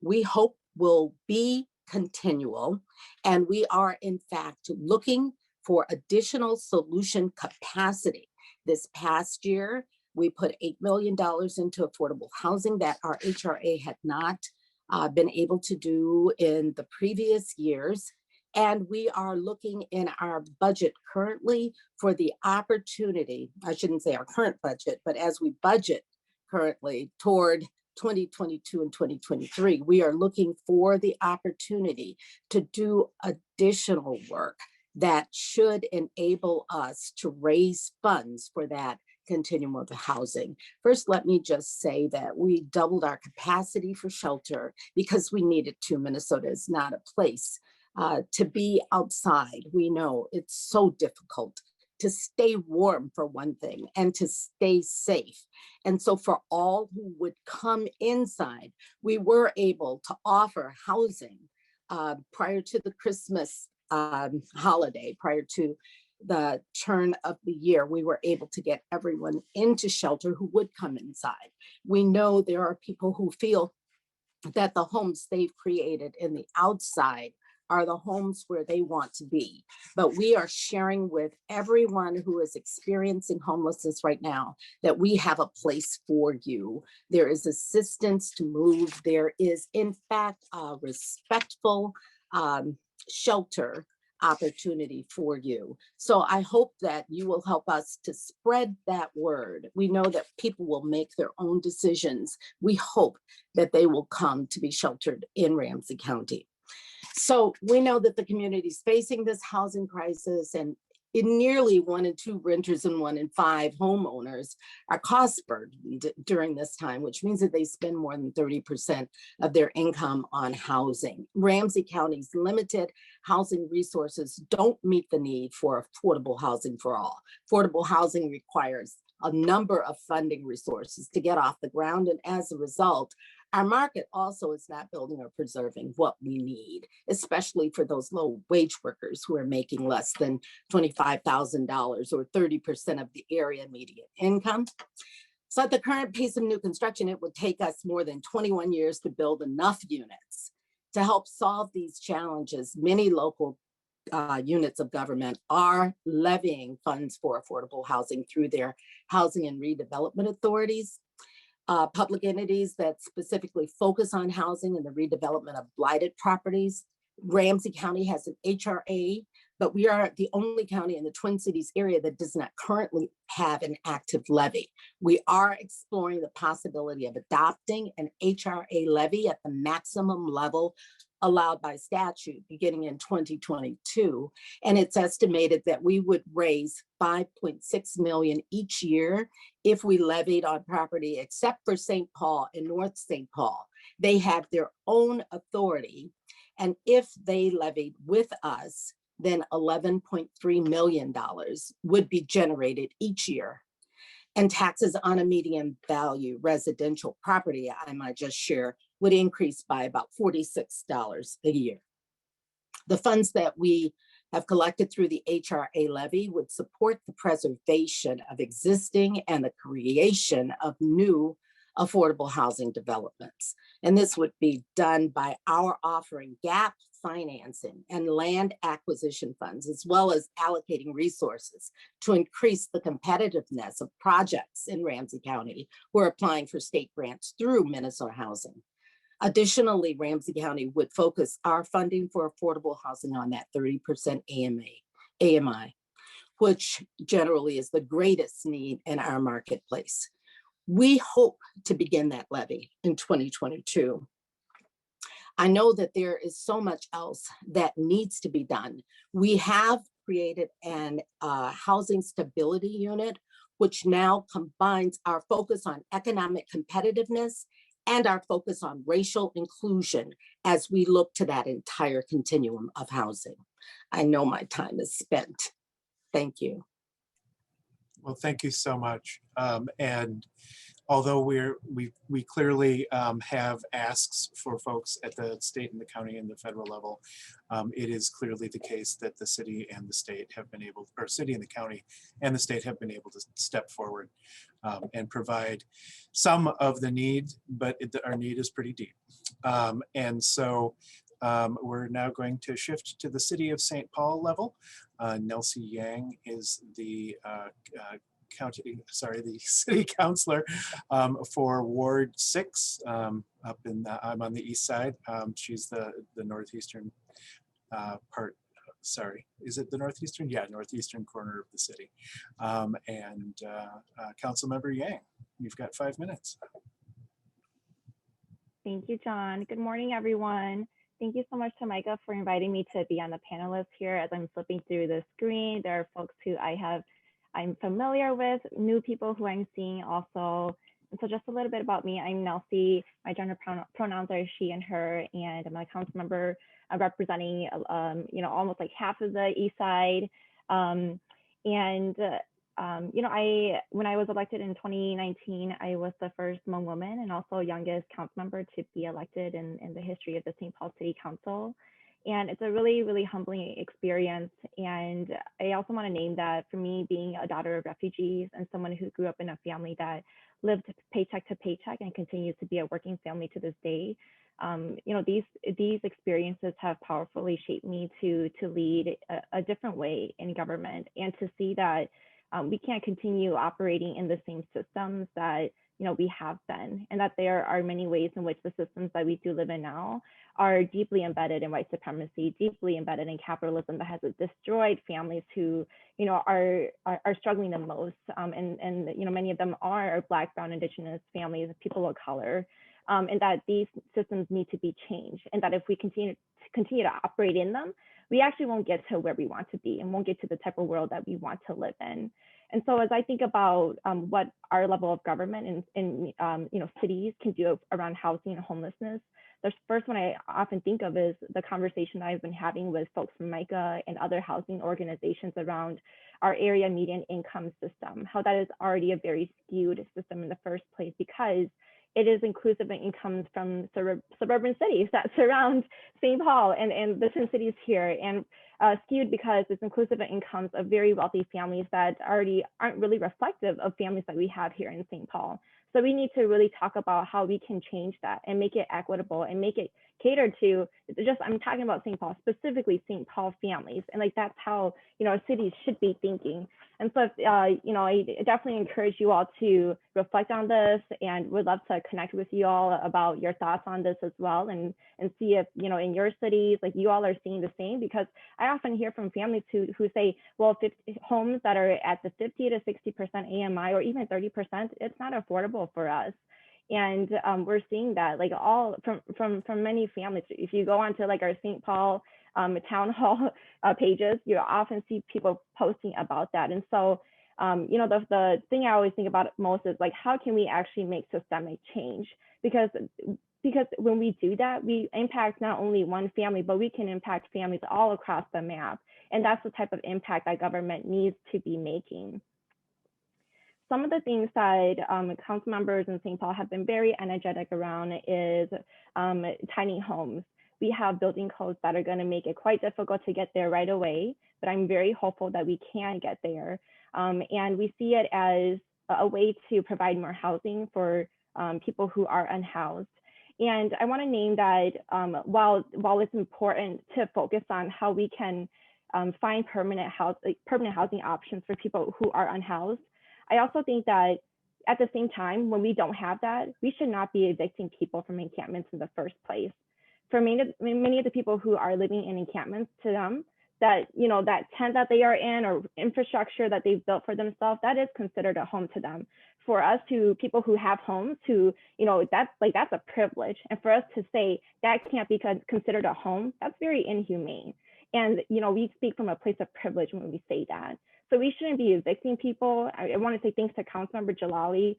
we hope will be continual, and we are in fact looking for additional solution capacity. This past year, we put $8 million into affordable housing that our HRA had not been able to do in the previous years. And we are looking in our budget currently for the opportunity, I shouldn't say our current budget, but as we budget currently toward 2022 and 2023, we are looking for the opportunity to do additional work that should enable us to raise funds for that continuum of housing. First, let me just say that we doubled our capacity for shelter because we needed to. Minnesota is not a place to be outside. We know it's so difficult to stay warm for one thing and to stay safe. And so for all who would come inside, we were able to offer housing prior to the Christmas holiday, prior to the turn of the year. We were able to get everyone into shelter who would come inside. We know there are people who feel that the homes they've created in the outside are the homes where they want to be. But we are sharing with everyone who is experiencing homelessness right now that we have a place for you. There is assistance to move. There is, in fact, a respectful shelter opportunity for you. So I hope that you will help us to spread that word. We know that people will make their own decisions. We hope that they will come to be sheltered in Ramsey County. So we know that the community is facing this housing crisis, and in nearly 1 in 2 renters and 1 in 5 homeowners are cost burdened during this time, which means that they spend more than 30% of their income on housing. Ramsey County's limited housing resources don't meet the need for affordable housing for all. Affordable housing requires a number of funding resources to get off the ground, and as a result, our market also is not building or preserving what we need, especially for those low wage workers who are making less than $25,000 or 30% of the area median income. So at the current pace of new construction, it would take us more than 21 years to build enough units to help solve these challenges. Many local units of government are levying funds for affordable housing through their housing and redevelopment authorities. Public entities that specifically focus on housing and the redevelopment of blighted properties. Ramsey County has an HRA, but we are the only county in the Twin Cities area that does not currently have an active levy. We are exploring the possibility of adopting an HRA levy at the maximum level allowed by statute beginning in 2022. And it's estimated that we would raise $5.6 million each year if we levied on property, except for St. Paul and North St. Paul. They have their own authority. And if they levied with us, then $11.3 million would be generated each year. And taxes on a median value residential property, I might just share, would increase by about $46 a year. The funds that we have collected through the HRA levy would support the preservation of existing and the creation of new affordable housing developments. And this would be done by our offering gap financing and land acquisition funds, as well as allocating resources to increase the competitiveness of projects in Ramsey County who are applying for state grants through Minnesota Housing. Additionally, Ramsey County would focus our funding for affordable housing on that 30% AMI, which generally is the greatest need in our marketplace. We hope to begin that levy in 2022. I know that there is so much else that needs to be done. We have created an housing stability unit, which now combines our focus on economic competitiveness and our focus on racial inclusion as we look to that entire continuum of housing. I know my time is spent. Thank you. Well, thank you so much. And although we clearly have asks for folks at the state and the county and the federal level, it is clearly the case that the city and the state have been able, or city and the county and the state have been able to step forward and provide some of the need, but our need is pretty deep. And so we're now going to shift to the city of St. Paul level. Nelsie Yang is the the city councilor for Ward 6 up in I'm on the east side. She's the northeastern part. Sorry, is it the northeastern? Yeah, northeastern corner of the city. And Councilmember Yang, you've got 5 minutes. Thank you, John. Good morning, everyone. Thank you so much to MICAH for inviting me to be on the panelist here. As I'm flipping through the screen, there are folks who I'm familiar with, new people who I'm seeing also. And so just a little bit about me. I'm Nelsie. My gender pronouns are she and her, and I'm a council member representing, almost like half of the east side. When I was elected in 2019, I was the first Hmong woman and also youngest council member to be elected in the history of the St. Paul City Council. And it's a really, really humbling experience. And I also want to name that for me, being a daughter of refugees and someone who grew up in a family that lived paycheck to paycheck and continues to be a working family to this day, these experiences have powerfully shaped me to lead a different way in government, and to see that we can't continue operating in the same systems that we have been, and that there are many ways in which the systems that we do live in now are deeply embedded in white supremacy, deeply embedded in capitalism that has destroyed families who are struggling the most, and many of them are Black, Brown, Indigenous families, people of color, and that these systems need to be changed, and that if we continue to operate in them, we actually won't get to where we want to be and won't get to the type of world that we want to live in. And so as I think about what our level of government in cities can do around housing and homelessness, the first one I often think of is the conversation that I've been having with folks from MICAH and other housing organizations around our area median income system, how that is already a very skewed system in the first place, because it is inclusive of incomes from suburban cities that surround St. Paul and the Twin Cities here, and skewed because it's inclusive of incomes of very wealthy families that already aren't really reflective of families that we have here in St. Paul. So we need to really talk about how we can change that and make it equitable and make it catered to I'm talking about St. Paul, specifically St. Paul families. And that's how, cities should be thinking. And so, I definitely encourage you all to reflect on this, and would love to connect with you all about your thoughts on this as well, and see if, in your cities, you all are seeing the same, because I often hear from families who say, well, homes that are at the 50 to 60% AMI or even 30%, it's not affordable for us. And we're seeing that all from many families. If you go onto our St. Paul town hall pages, you often see people posting about that. And so, the thing I always think about most is how can we actually make systemic change? Because when we do that, we impact not only one family, but we can impact families all across the map. And that's the type of impact that government needs to be making. Some of the things that council members in St. Paul have been very energetic around is tiny homes. We have building codes that are going to make it quite difficult to get there right away, but I'm very hopeful that we can get there. And we see it as a way to provide more housing for people who are unhoused. And I want to name that while it's important to focus on how we can find permanent housing options for people who are unhoused, I also think that at the same time, when we don't have that, we should not be evicting people from encampments in the first place. For many of the people who are living in encampments, to them, that that tent that they are in or infrastructure that they've built for themselves, that is considered a home to them. For us, to people who have homes, who that's a privilege, and for us to say that can't be considered a home, that's very inhumane. And we speak from a place of privilege when we say that. So we shouldn't be evicting people. I want to say thanks to Councilmember Jalali,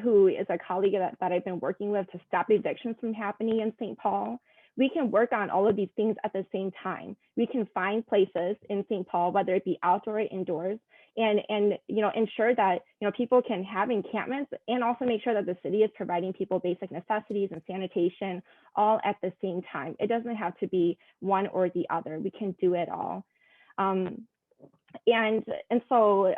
who is a colleague that I've been working with to stop evictions from happening in St. Paul. We can work on all of these things at the same time. We can find places in St. Paul, whether it be outdoor or indoors, and ensure that people can have encampments, and also make sure that the city is providing people basic necessities and sanitation all at the same time. It doesn't have to be one or the other. We can do it all. So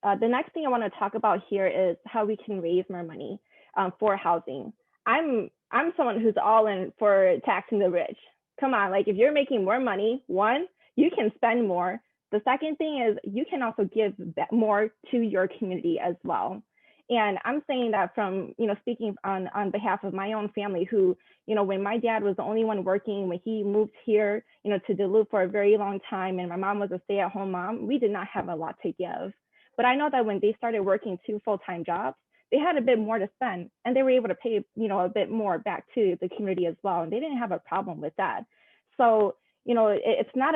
the next thing I want to talk about here is how we can raise more money for housing. I'm someone who's all in for taxing the rich. Come on, if you're making more money, one, you can spend more. The second thing is you can also give more to your community as well. And I'm saying that from, speaking on behalf of my own family, who, when my dad was the only one working, when he moved here, to Duluth for a very long time, and my mom was a stay-at-home mom, we did not have a lot to give. But I know that when they started working 2 full-time jobs, they had a bit more to spend, and they were able to pay, a bit more back to the community as well. And they didn't have a problem with that. So, it's not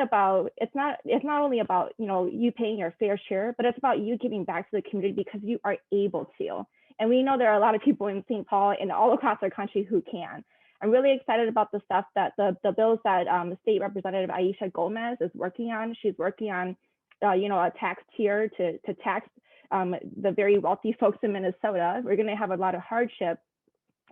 only about, you paying your fair share, but it's about you giving back to the community because you are able to. And we know there are a lot of people in St. Paul and all across our country who can. I'm really excited about the stuff that the bills that State Representative Aisha Gomez is working on. She's working on, a tax tier to tax the very wealthy folks in Minnesota. We're going to have a lot of hardship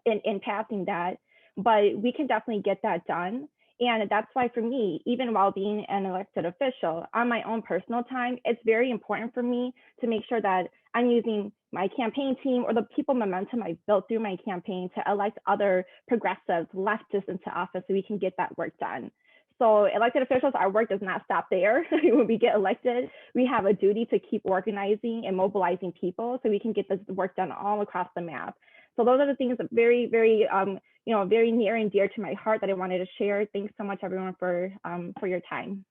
in passing that, but we can definitely get that done. And that's why, for me, even while being an elected official, on my own personal time, it's very important for me to make sure that I'm using my campaign team or the people momentum I've built through my campaign to elect other progressives, leftists into office so we can get that work done. So elected officials, our work does not stop there. When we get elected, we have a duty to keep organizing and mobilizing people so we can get this work done all across the map. So those are the things that very, very, very near and dear to my heart that I wanted to share. Thanks so much, everyone, for your time.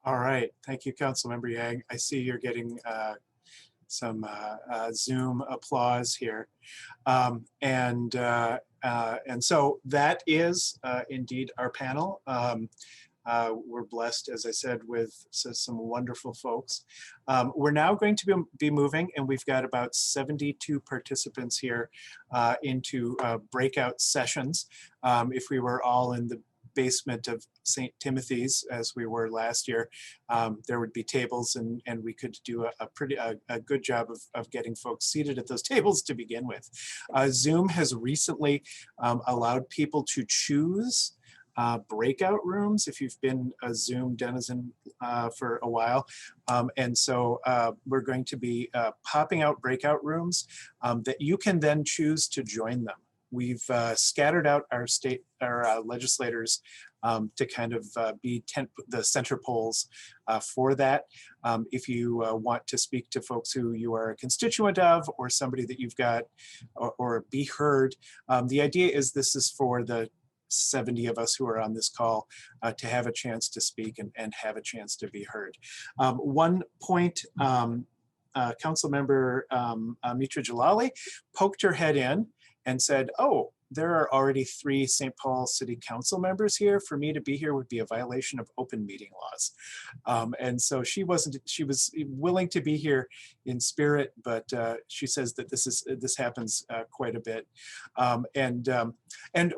All right, thank you, Councilmember Yang. I see you're getting some Zoom applause here. And so that is indeed our panel. We're blessed, as I said, with some wonderful folks. We're now going to be moving, and we've got about 72 participants here into breakout sessions. If we were all in the basement of St. Timothy's, as we were last year, there would be tables, and we could do a good job of getting folks seated at those tables to begin with. Zoom has recently allowed people to choose breakout rooms if you've been a Zoom denizen for a while. And so we're going to be popping out breakout rooms that you can then choose to join them. We've scattered out our legislators to kind of be the center poles for that. If you want to speak to folks who you are a constituent of, or somebody that you've got, or be heard, the idea is this is for the 70 of us who are on this call to have a chance to speak and have a chance to be heard. One point, Councilmember Mitra Jalali poked her head in and said, oh, there are already 3 St. Paul City Council members here. For me to be here would be a violation of open meeting laws. And so she was willing to be here in spirit, but she says that this happens quite a bit. And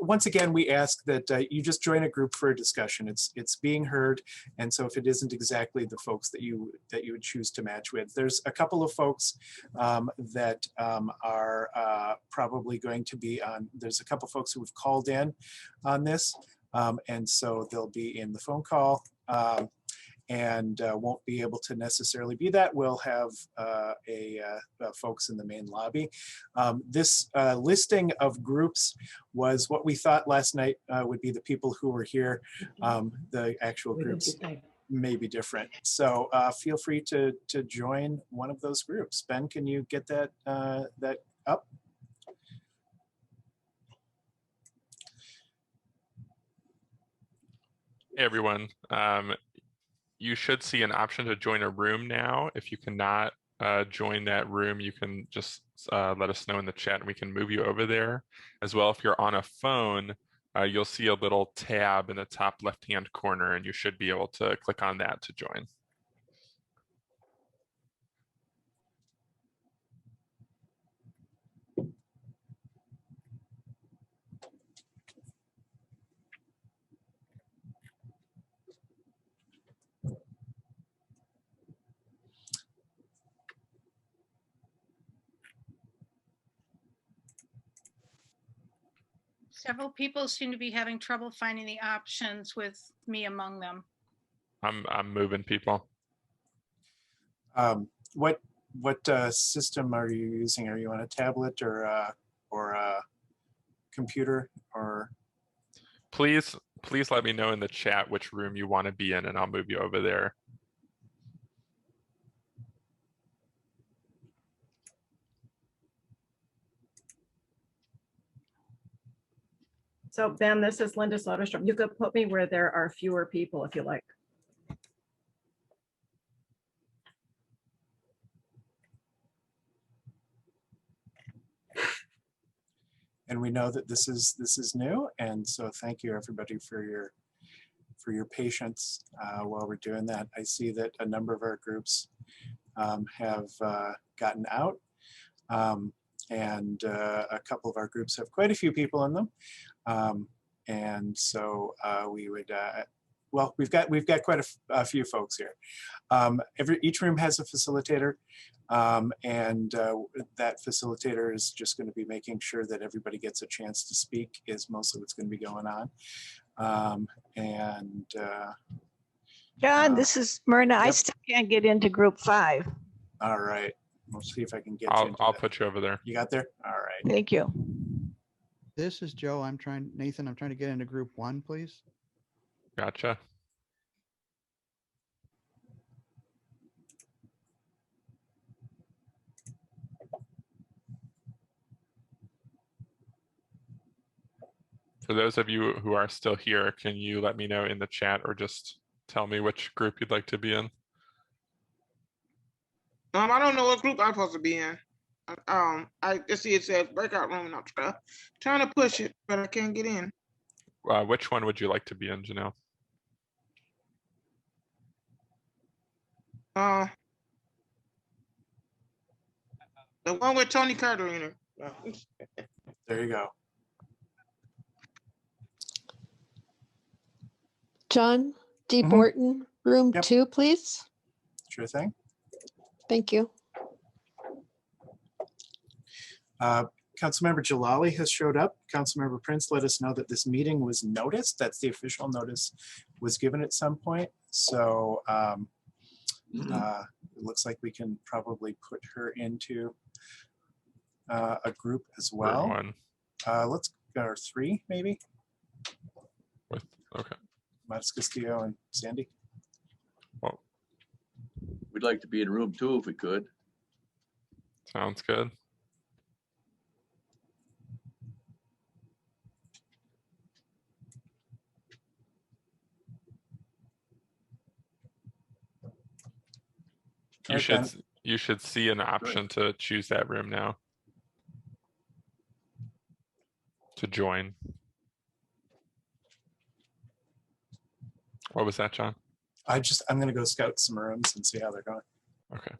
once again, we ask that you just join a group for a discussion. It's being heard. And so if it isn't exactly the folks that you would choose to match with, there's a couple of folks that are probably going to be on, there's a couple folks who have called in on this, and so they'll be in the phone call and won't be able to necessarily be that. We'll have folks in the main lobby. This listing of groups was what we thought last night would be the people who were here. The actual groups may be different. So feel free to join one of those groups. Ben, can you get that up? Hey everyone, you should see an option to join a room now. If you cannot join that room, you can just let us know in the chat and we can move you over there. As well, if you're on a phone, you'll see a little tab in the top left-hand corner and you should be able to click on that to join. Several people seem to be having trouble finding the options, with me among them. I'm moving people. What system are you using? Are you on a tablet or a computer? Or Please let me know in the chat which room you want to be in, and I'll move you over there. So Ben, this is Linda Soderstrom. You could put me where there are fewer people if you like. and we know that this is new, and so thank you everybody for your patience while we're doing that. I see that a number of our groups have gotten out. And a couple of our groups have quite a few people in them, and so we would. Well, we've got quite a few folks here. Each room has a facilitator, and that facilitator is just going to be making sure that everybody gets a chance to speak. Is mostly what's going to be going on. John, this is Myrna. Yep. I still can't get into group 5. All right. We'll see if I can get I'll put you over there. You got there? All right. Thank you. This is Joe. Nathan, I'm trying to get into group 1, please. Gotcha. For those of you who are still here, can you let me know in the chat or just tell me which group you'd like to be in? I don't know what group I'm supposed to be in. I just see it says breakout room and I'm trying to push it, but I can't get in. Which one would you like to be in, Janelle? The one with Tony Carter in it. There you go. John D. Mhm. Borton, room Yep. 2, please. Sure thing. Thank you. Councilmember Jalali has showed up. Councilmember Prince let us know that this meeting was noticed. That's the official notice was given at some point. So it looks like we can probably put her into a group as well. Room 1. Let's go 3 maybe. Okay. Matas Castillo and Sandy. Well, we'd like to be in room 2 if we could. Sounds good. You should see an option to choose that room now. To join. What was that, John? I'm gonna go scout some rooms and see how they're going. Okay.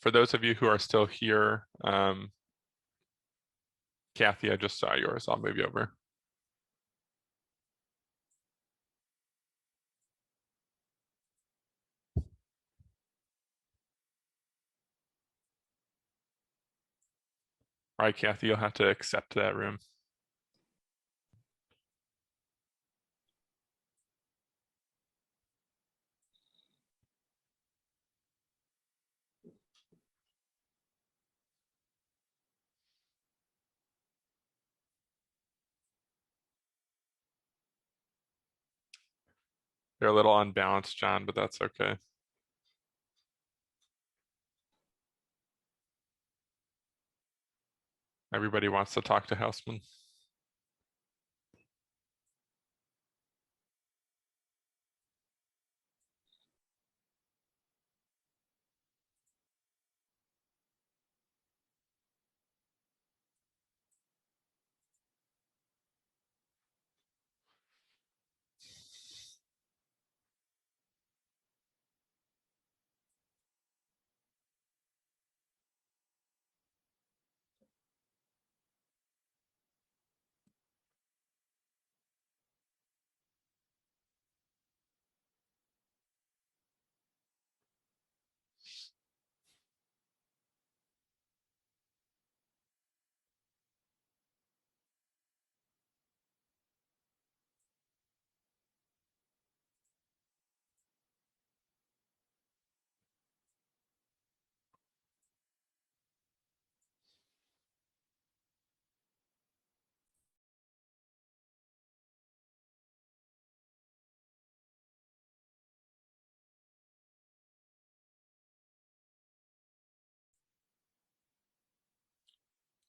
For those of you who are still here, Kathy, I just saw yours. I'll move you over. All right, Kathy, you'll have to accept that room. They're a little unbalanced, John, but that's okay. Everybody wants to talk to Houseman.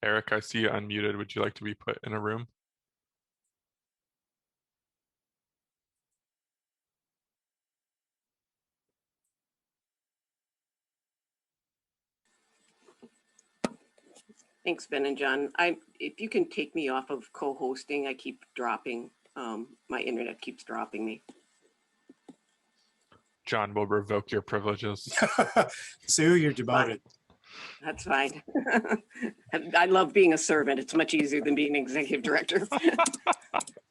Eric, I see you unmuted. Would you like to be put in a room? Thanks, Ben and John. If you can take me off of co-hosting, I keep dropping. My internet keeps dropping me. John will revoke your privileges. Sue, you're demoted. That's fine. I love being a servant. It's much easier than being an executive director.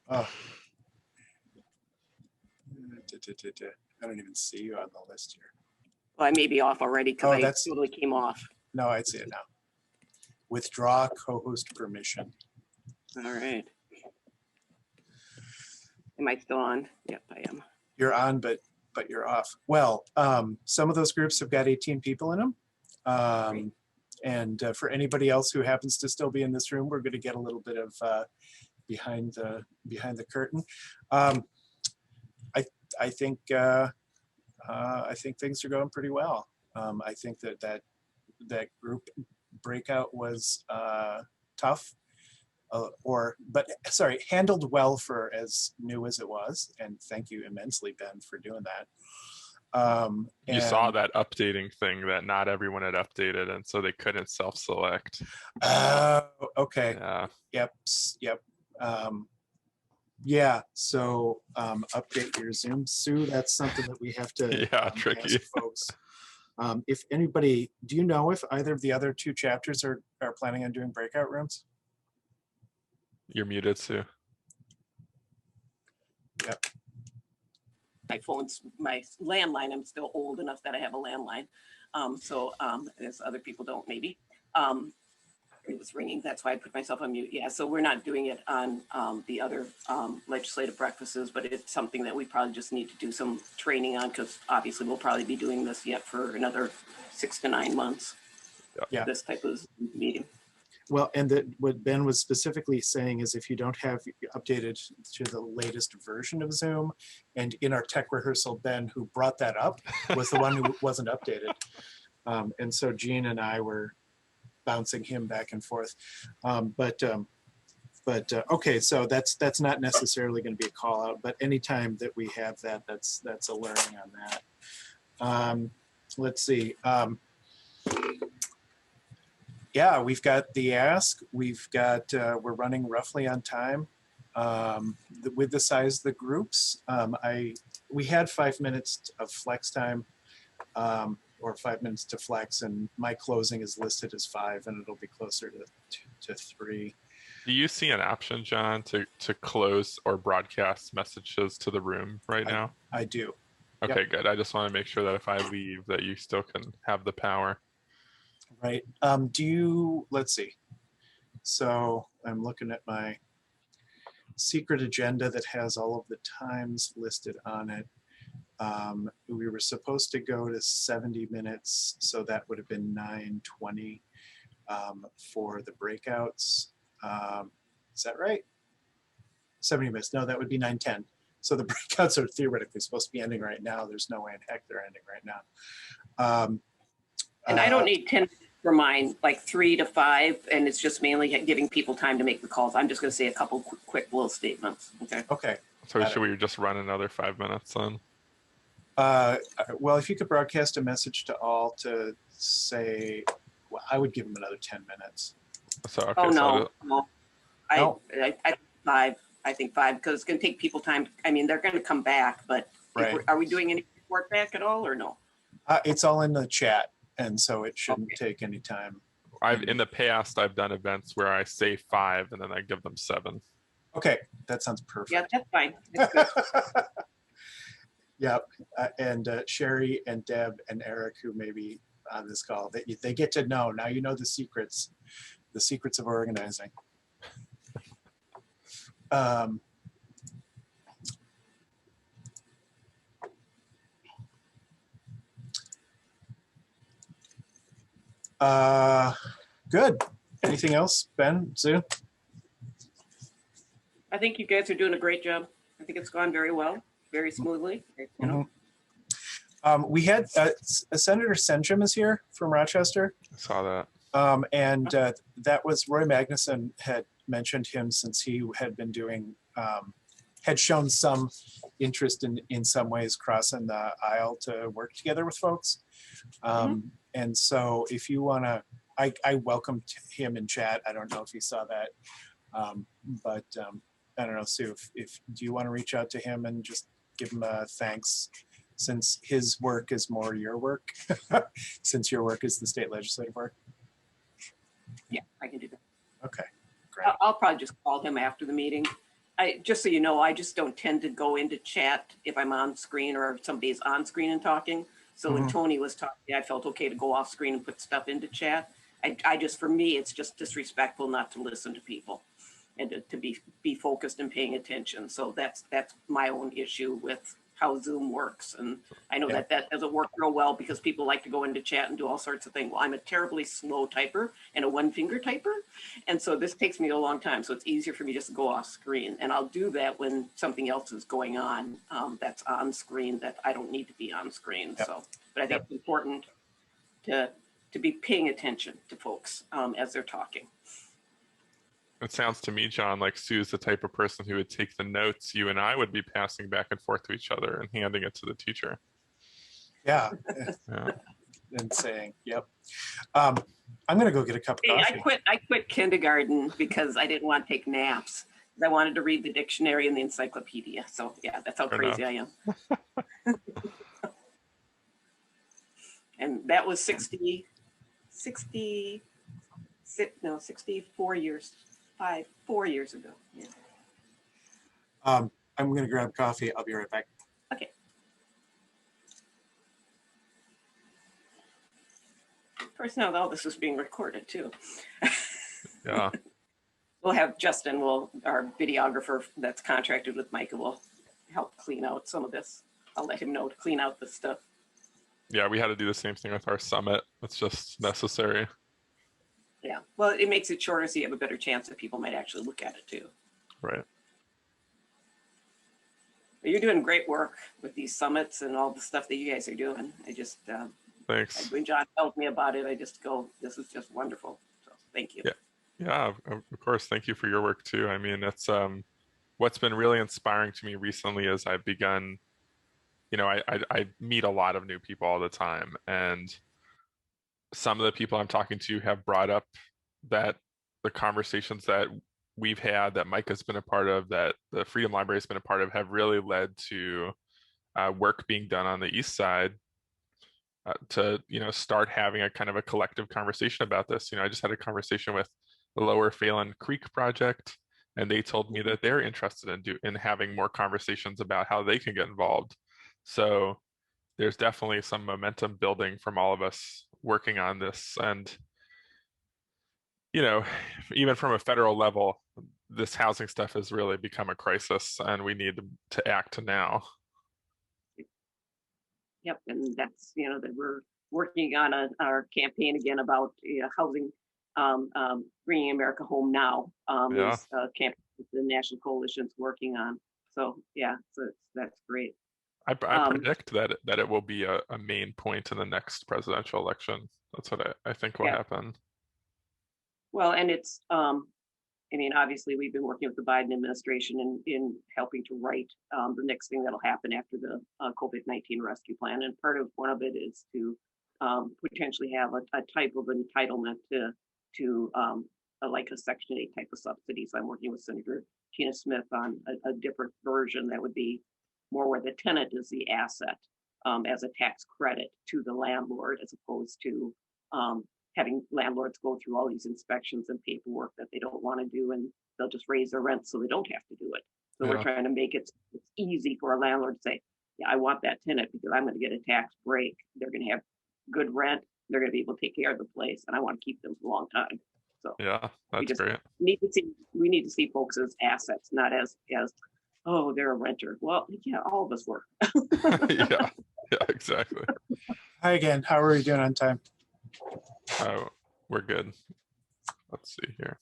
Oh. I don't even see you on the list here. Well, I may be off already because I totally came off. No, I see it now. Withdraw co-host permission. All right. Am I still on? Yep, I am. You're on, but but you're off. Well, some of those groups have got 18 people in them. And for anybody else who happens to still be in this room, we're going to get a little bit of behind the curtain. I think things are going pretty well. I think that group breakout was tough, handled well for as new as it was. And thank you immensely, Ben, for doing that. You saw that updating thing that not everyone had updated, and so they couldn't self-select. Oh, okay. Yeah. Yep. Yeah. So update your Zoom, Sue. That's something that we have to tricky. ask folks. If anybody, do you know if either of the other two chapters are planning on doing breakout rooms? You're muted, Sue. Yep. My landline, I'm still old enough that I have a landline. As other people don't maybe. It was ringing, that's why I put myself on mute. Yeah, so we're not doing it on the other legislative breakfasts, but it's something that we probably just need to do some training on, because obviously we'll probably be doing this yet for another 6 to 9 months. Yeah. This type of meeting. Well, and what Ben was specifically saying is if you don't have updated to the latest version of Zoom, and in our tech rehearsal, Ben, who brought that up, was the one who wasn't updated. And so Jean and I were bouncing him back and forth. Okay, so that's not necessarily going to be a call out, but anytime that we have that, that's a learning on that. Let's see. Yeah, we've got the ask. We've got, we're running roughly on time. With the size of the groups, we had 5 minutes of flex time, or 5 minutes to flex, and my closing is listed as 5, and it'll be closer to 3. Do you see an option, John, to close or broadcast messages to the room right now? I do. Okay, Yep. good. I just want to make sure that if I leave, that you still can have the power. Right. Let's see. So I'm looking at my secret agenda that has all of the times listed on it. We were supposed to go to 70 minutes, so that would have been 9:20 for the breakouts. Is that right? 70 minutes. No, that would be 9:10. So the breakouts are theoretically supposed to be ending right now. There's no way in heck they're ending right now. And I don't need 10 for mine, like 3 to 5, and it's just mainly giving people time to make the calls. I'm just going to say a couple quick little statements. Okay. Okay. So should we just run another 5 minutes then? Well, if you could broadcast a message to all to say, well, I would give them another 10 minutes. So, okay, oh, so no. I think 5, because it's going to take people time. I mean, they're going to come back, but right. Are we doing any report back at all or no? It's all in the chat, and so it shouldn't take any time. In the past, I've done events where I say 5 and then I give them 7. Okay, that sounds perfect. Yeah, that's fine. That's good. Yeah, and Sherry and Deb and Eric, who may be on this call, they get to know. Now you know the secrets of organizing. Good. Anything else, Ben, Sue? I think you guys are doing a great job. I think it's gone very well, very smoothly. You know. We had Senator Senchum is here from Rochester. I saw that. And that was Roy Magnussen had mentioned him since he had been doing, had shown some interest in some ways crossing the aisle to work together with folks. And so if you want to, I welcomed him in chat. I don't know if you saw that, but I don't know, Sue, if do you want to reach out to him and just give him a thanks, since his work is more your work, since your work is the state legislative work? Yeah, I can do that. Okay, great. I'll probably just call him after the meeting. Just so you know, I just don't tend to go into chat if I'm on screen or if somebody's on screen and talking. So when Tony was talking, I felt okay to go off screen and put stuff into chat. I just, for me, it's just disrespectful not to listen to people and to be focused and paying attention. So that's my own issue with how Zoom works. And I know Yeah. that doesn't work real well because people like to go into chat and do all sorts of things. Well, I'm a terribly slow typer and a one-finger typer. And so this takes me a long time. So it's easier for me just to go off screen. And I'll do that when something else is going on that's on screen that I don't need to be on screen. Yep. So, but I think it's important to be paying attention to folks as they're talking. It sounds to me, John, like Sue's the type of person who would take the notes you and I would be passing back and forth to each other and handing it to the teacher. Yeah. Yeah. And saying, yep. I'm going to go get a cup of Hey, coffee. I quit kindergarten because I didn't want to take naps. I wanted to read the dictionary and the encyclopedia. So yeah, that's how Fair crazy enough. I am. And that was 4 years ago. Yeah. I'm going to grab coffee. I'll be right back. Okay. Of course, now all this is being recorded too. Yeah. We'll have Justin, our videographer that's contracted with MICAH, will help clean out some of this. I'll let him know to clean out this stuff. Yeah, we had to do the same thing with our summit. It's just necessary. Yeah, well, it makes it shorter so you have a better chance that people might actually look at it too. Right. But you're doing great work with these summits and all the stuff that you guys are doing. I just, Thanks. when John tells me about it, I just go, this is just wonderful. So thank you. Yeah. Yeah, of course. Thank you for your work too. I mean, it's what's been really inspiring to me recently is I've begun, I meet a lot of new people all the time, and some of the people I'm talking to have brought up that the conversations that we've had, that MICAH's been a part of, that the Freedom Library has been a part of, have really led to work being done on the East Side to start having a kind of a collective conversation about this. I just had a conversation with the Lower Phelan Creek Project, and they told me that they're interested in having more conversations about how they can get involved. So there's definitely some momentum building from all of us working on this. And, even from a federal level, this housing stuff has really become a crisis, and we need to act now. Yep, and that's, that we're working on our campaign again about housing, bringing America home now. Yeah. Is a campaign the National Coalition's working on. So yeah, so that's great. I predict that it will be a main point in the next presidential election. That's what I think will happen. Well, and it's, obviously we've been working with the Biden administration in helping to write the next thing that'll happen after the COVID-19 rescue plan. And one of it is to potentially have a type of entitlement to like a Section 8 type of subsidy. So I'm working with Senator Tina Smith on a different version that would be more where the tenant is the asset as a tax credit to the landlord, as opposed to having landlords go through all these inspections and paperwork that they don't want to do, and they'll just raise their rent so they don't have to do it. So we're trying to make it's easy for a landlord to say, yeah, I want that tenant because I'm going to get a tax break. They're going to have good rent. They're going to be able to take care of the place, and I want to keep them for a long time. So yeah, that's great. We need to see folks as assets, not as oh, they're a renter. Well, yeah, all of us were. yeah, exactly. Hi again. How are you doing on time? Oh, we're good. Let's see here.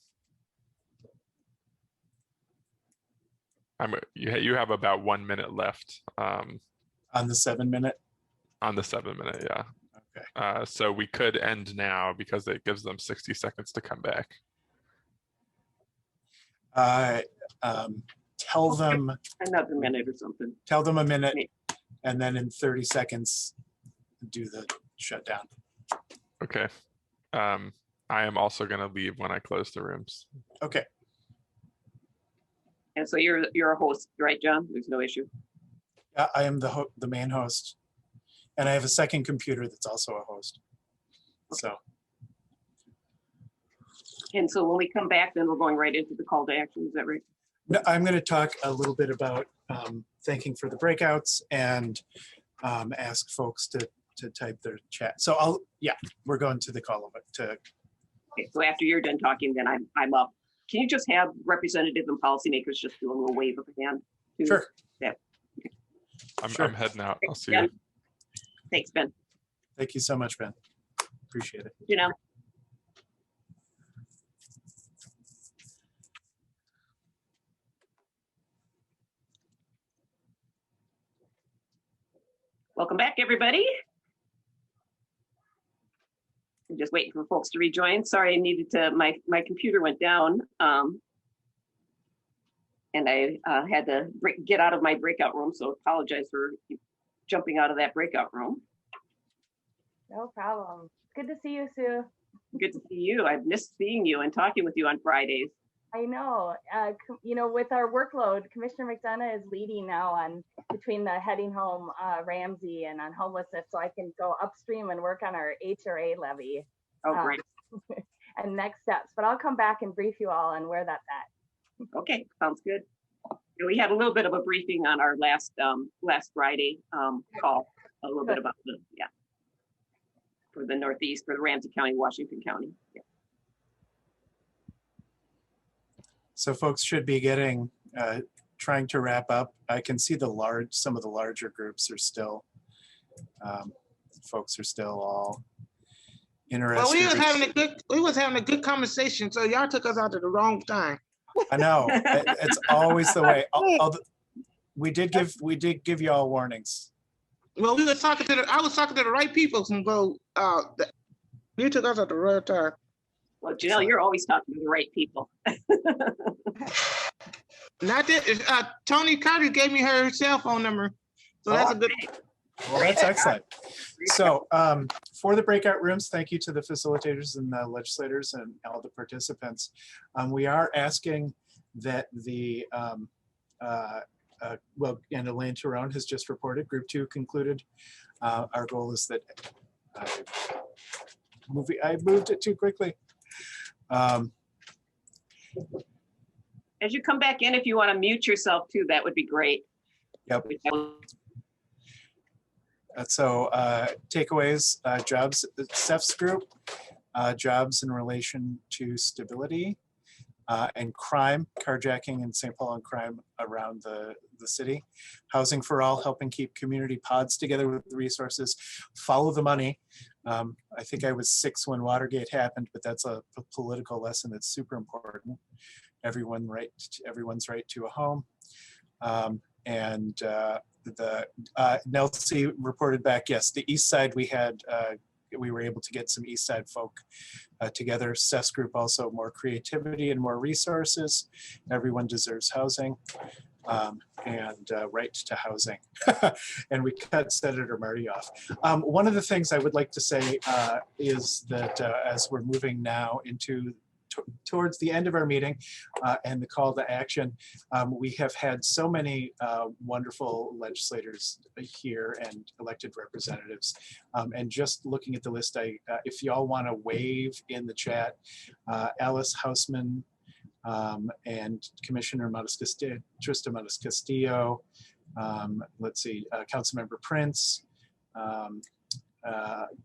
You have about 1 minute left. On the 7 minute? On the 7 minute, yeah. Okay. So we could end now because it gives them 60 seconds to come back. Tell them another minute or something. Tell them a minute, and then in 30 seconds, do the shutdown. Okay. I am also going to leave when I close the rooms. Okay. And so you're a host, right, John? There's no issue. Yeah, I am the main host, and I have a second computer that's also a host. So. And so when we come back, then we're going right into the call to action. Is that right? No, I'm going to talk a little bit about thanking for the breakouts and ask folks to type their chat. So we're going to the call of it. Okay, so after you're done talking, then I'm up. Can you just have representative and policymakers just do a little wave of the hand? Sure. Yeah. I'm heading out. I'll see Ben. you. Thanks, Ben. Thank you so much, Ben. Appreciate it. You know. Welcome back, everybody. I'm just waiting for folks to rejoin. Sorry, I needed to, my computer went down. And I had to get out of my breakout room, so apologize for jumping out of that breakout room. No problem. Good to see you, Sue. Good to see you. I've missed seeing you and talking with you on Fridays. I know. You know, with our workload, Commissioner McDonough is leading now on between the Heading Home Ramsey and on homelessness, so I can go upstream and work on our HRA levy. Oh, great. And next steps. But I'll come back and brief you all on where that's at. Okay, sounds good. We had a little bit of a briefing on our last Friday call, a little bit about the, for the Northeast, for the Ramsey County, Washington County. Yeah. So folks should be getting, trying to wrap up. I can see some of the larger groups are still, folks are still all interested. Well, we was having a good conversation, so y'all took us out at the wrong time. I know, it's always the way. We did give you all warnings. Well, I was talking to the right people, so you took us at the right time. Well, Janelle, you're always talking to the right people. Not that Tony Carter gave me her cell phone number, so that's a good. Well, that's excellent. So for the breakout rooms, thank you to the facilitators and the legislators and all the participants. We are asking that the, well, and Elaine Tyrone has just reported, group 2 concluded. Our goal is that, I moved it too quickly. As you come back in, if you want to mute yourself too, that would be great. Yep. So takeaways, jobs, Steph's group, jobs in relation to stability and crime, carjacking in St. Paul and crime around the city. Housing for all, helping keep community pods together with the resources. Follow the money. I think I was 6 when Watergate happened, but that's a political lesson that's super important. Everyone's right to a home. Nelsie reported back, yes, the East Side we were able to get some East Side folk together. Steph's group also more creativity and more resources. Everyone deserves housing and right to housing. And we cut Senator Marty off. One of the things I would like to say is that as we're moving now into towards the end of our meeting and the call to action, we have had so many wonderful legislators here and elected representatives. And just looking at the list, if y'all want to wave in the chat, Alice Houseman and Commissioner Trista Modis Castillo, let's see, Councilmember Prince,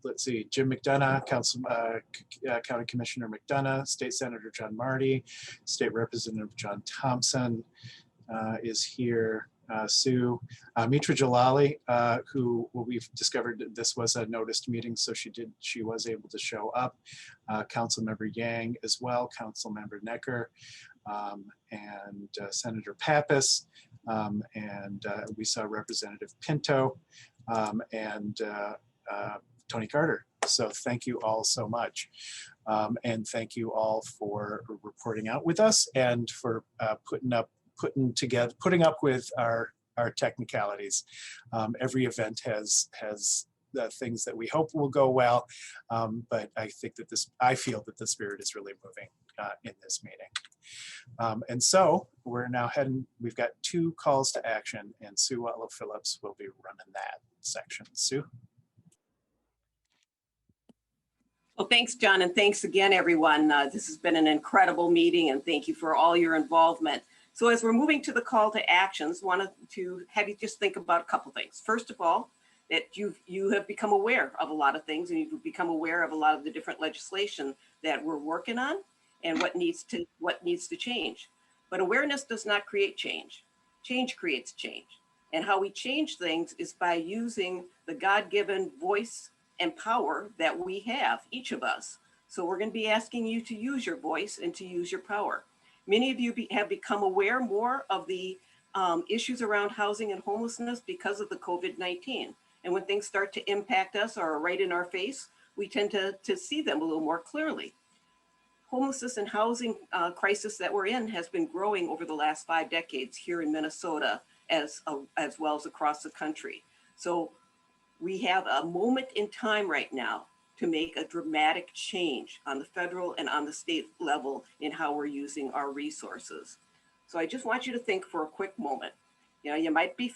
let's see, Jim McDonough, County Commissioner McDonough, State Senator John Marty, State Representative John Thompson is here. Sue, Mitra Jalali, who we've discovered this was a noticed meeting, so she was able to show up. Councilmember Yang as well, Councilmember Necker, and Senator Pappas, and we saw Representative Pinto, and Tony Carter. So thank you all so much. And thank you all for reporting out with us and for putting up with our technicalities. Every event has things that we hope will go well, but I feel that the spirit is really moving in this meeting. And so we're now we've got 2 calls to action, and Sue Watlow Phillips will be running that section. Sue? Well, thanks, John, and thanks again, everyone. This has been an incredible meeting, and thank you for all your involvement. So as we're moving to the call to actions, wanted to have you just think about a couple things. First of all, that you have become aware of a lot of things, and you've become aware of a lot of the different legislation that we're working on and what needs to change. But awareness does not create change. Change creates change. And how we change things is by using the God-given voice and power that we have, each of us. So we're going to be asking you to use your voice and to use your power. Many of you have become aware more of the issues around housing and homelessness because of the COVID-19. And when things start to impact us or are right in our face, we tend to see them a little more clearly. Homelessness and housing crisis that we're in has been growing over the last 5 decades here in Minnesota, as well as across the country. So we have a moment in time right now to make a dramatic change on the federal and on the state level in how we're using our resources. So I just want you to think for a quick moment. You know, you might be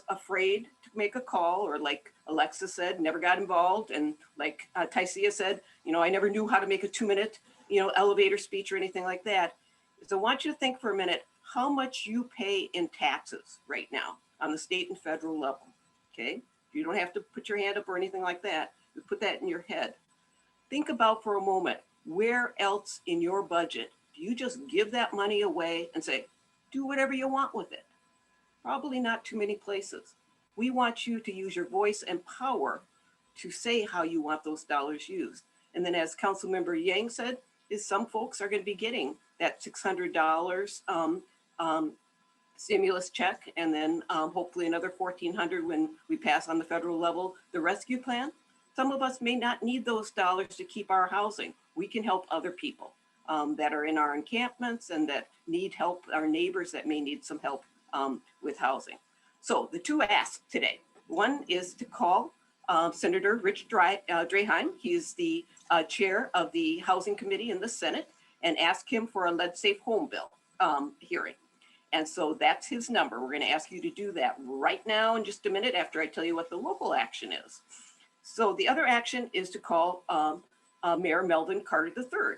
afraid to make a call, or like Alexis said, never got involved. And like Tracia said, you know, I never knew how to make a 2-minute, elevator speech or anything like that. So I want you to think for a minute how much you pay in taxes right now on the state and federal level, okay? You don't have to put your hand up or anything like that. You put that in your head. Think about for a moment, where else in your budget do you just give that money away and say, do whatever you want with it? Probably not too many places. We want you to use your voice and power to say how you want those dollars used. And then as Councilmember Yang said, is some folks are going to be getting that $600 stimulus check, and then hopefully another $1,400 when we pass on the federal level, the rescue plan. Some of us may not need those dollars to keep our housing. We can help other people that are in our encampments and that need help, our neighbors that may need some help with housing. So the 2 asks today, one is to call Senator Rich Draheim. He's the chair of the Housing Committee in the Senate, and ask him for a lead safe home bill hearing. And so that's his number. We're going to ask you to do that right now in just a minute after I tell you what the local action is. So the other action is to call Mayor Melvin Carter III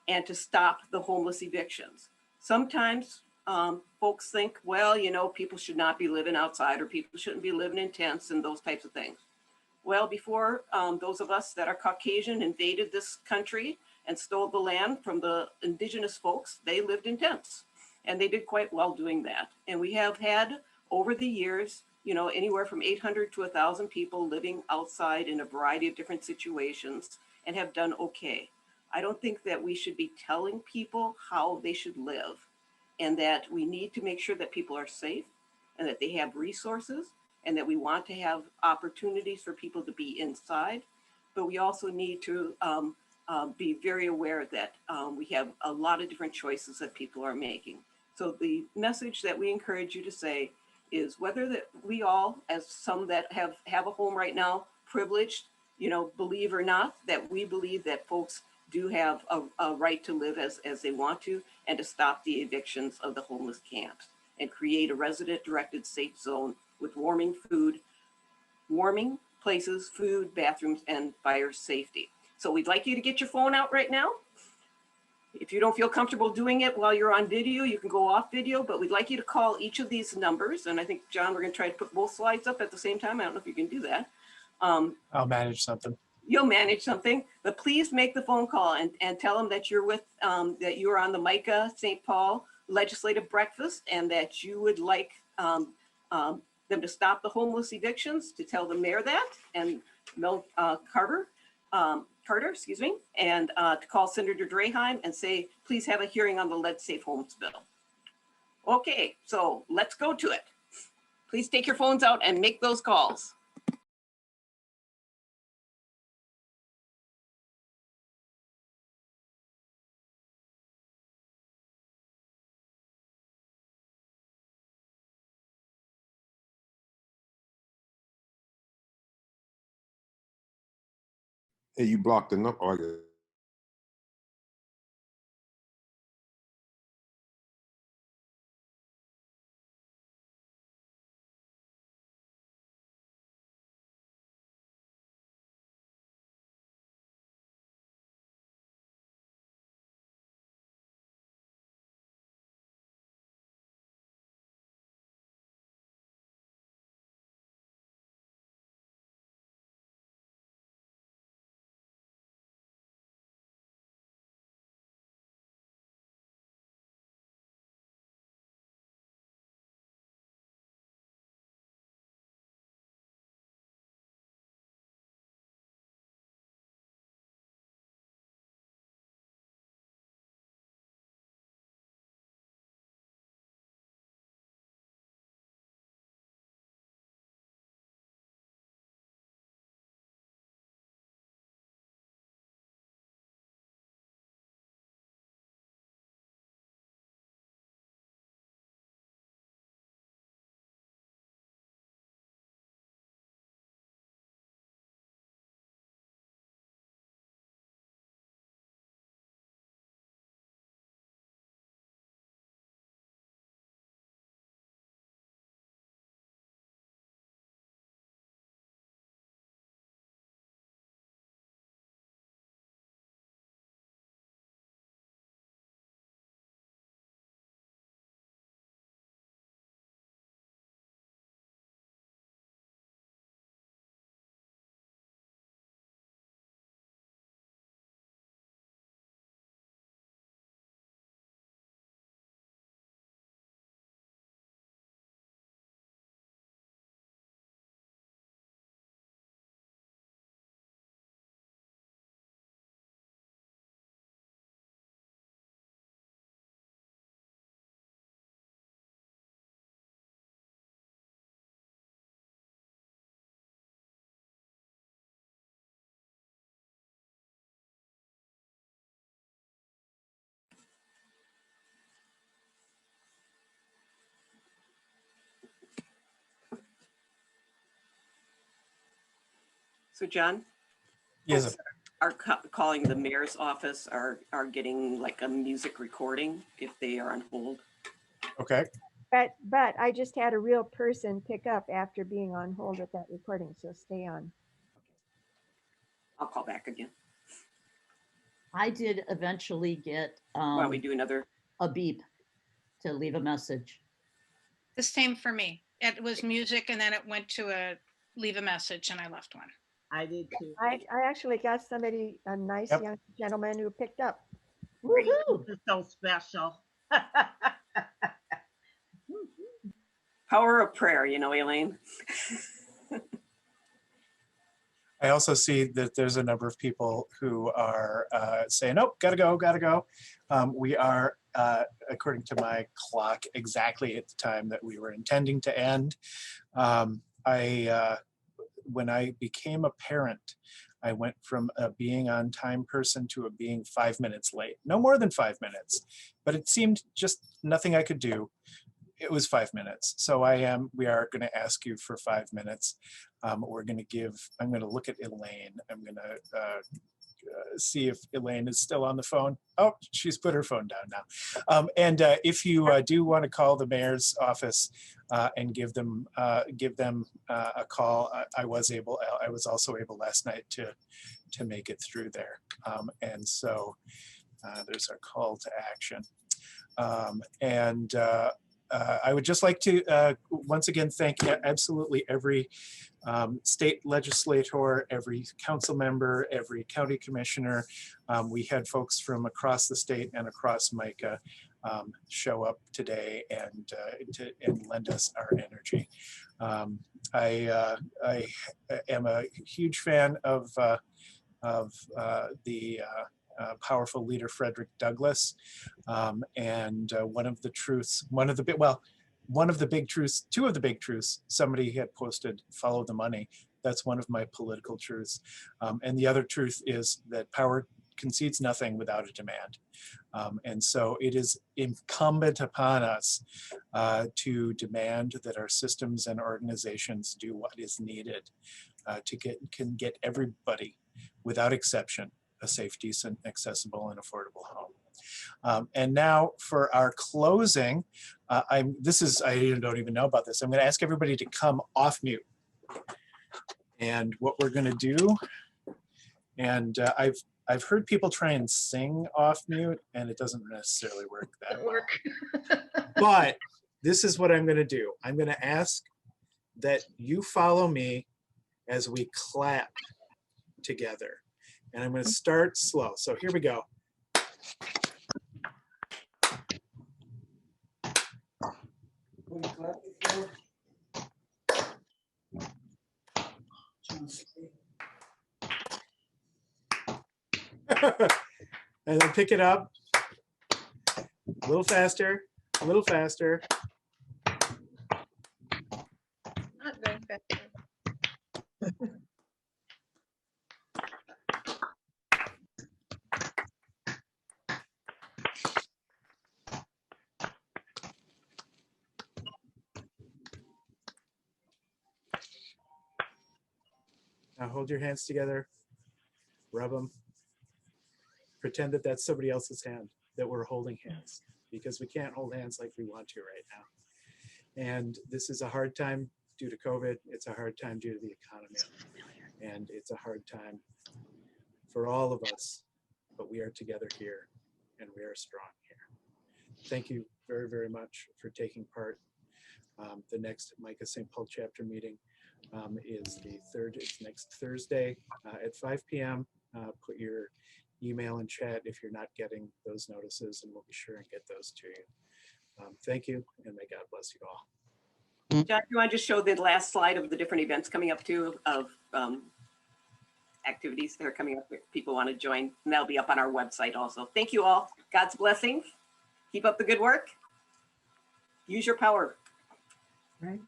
and to stop the homeless evictions. Sometimes folks think, well, people should not be living outside, or people shouldn't be living in tents and those types of things. Well, before those of us that are Caucasian invaded this country and stole the land from the indigenous folks, they lived in tents. And they did quite well doing that. And we have had over the years, anywhere from 800 to 1,000 people living outside in a variety of different situations and have done okay. I don't think that we should be telling people how they should live, and that we need to make sure that people are safe and that they have resources, and that we want to have opportunities for people to be inside. But we also need to be very aware that we have a lot of different choices that people are making. So the message that we encourage you to say is, whether that we all, as some that have a home right now, privileged, believe or not, that we believe that folks do have a right to live as they want to, and to stop the evictions of the homeless camps and create a resident-directed safe zone with warming places, food, bathrooms, and fire safety. So we'd like you to get your phone out right now. If you don't feel comfortable doing it while you're on video, you can go off video, but we'd like you to call each of these numbers. And I think, John, we're going to try to put both slides up at the same time. I don't know if you can do that. I'll manage something. You'll manage something, but please make the phone call and tell them that you're with, that you are on the MICAH St. Paul Legislative Breakfast, and that you would like them to stop the homeless evictions, to tell the mayor that, and Mel Carter, and to call Senator Draheim and say, please have a hearing on the lead safe homes bill. Okay, so let's go to it. Please take your phones out and make those calls. Hey, you blocked the number. So John? Yes. Folks are calling the mayor's office are getting like a music recording if they are on hold. Okay. But I just had a real person pick up after being on hold with that recording, so stay on. I'll call back again. I did eventually get Why don't we do another? a beep to leave a message. The same for me. It was music and then it went to a leave a message and I left one. I did too. I actually got somebody, a nice young gentleman who picked up. Woohoo! This is so special. Power of prayer, you know, Elaine. I also see that there's a number of people who are saying, "Oh, gotta go, gotta go." We are, according to my clock, exactly at the time that we were intending to end. When I became a parent, I went from a being on time person to a being 5 minutes late. No more than 5 minutes, but it seemed just nothing I could do. It was 5 minutes. So we are going to ask you for 5 minutes. I'm going to look at Elaine. I'm going to see if Elaine is still on the phone. Oh, she's put her phone down now. If you do want to call the mayor's office and give them a call, I was also able last night to make it through there. So there's our call to action. I would just like to once again thank absolutely every state legislator, every council member, every county commissioner. We had folks from across the state and across MICA show up today and lend us our energy. I am a huge fan of the powerful leader Frederick Douglass, and two of the big truths. Somebody had posted, "Follow the money." That's one of my political truths, and the other truth is that power concedes nothing without a demand, and so it is incumbent upon us to demand that our systems and organizations do what is needed to get everybody, without exception, a safe, decent, accessible, and affordable home. And now for our closing, I don't even know about this. I'm going to ask everybody to come off mute. And what we're going to do, and I've heard people try and sing off mute, and it doesn't necessarily work that well. But this is what I'm going to do. I'm going to ask that you follow me as we clap together. And I'm going to start slow. So here we go. And then pick it up. A little faster, a little faster. Not going faster. Now hold your hands together, rub them. Pretend that that's somebody else's hand, that we're holding hands, because we can't hold hands like we want to right now. And this is a hard time due to COVID. It's a hard time due to the economy. And it's a hard time for all of us, but we are together here and we are strong here. Thank you very, very much for taking part. The next MICAH St. Chapter meeting is it's next Thursday at 5 p.m. Put your email and chat if you're not getting those notices, and we'll be sure and get those to you. Thank you, and may God bless you all. John, you want to just show the last slide of the different events coming up too, of activities that are coming up if people want to join, and that'll be up on our website also. Thank you all. God's blessings. Keep up the good work. Use your power. Right.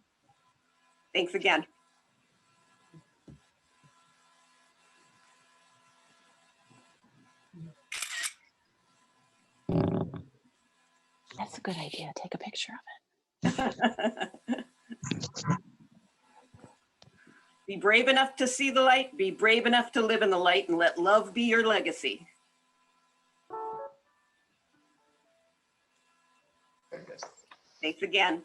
Thanks again. That's a good idea. Take a picture of it. Be brave enough to see the light, be brave enough to live in the light, and let love be your legacy. Thanks again.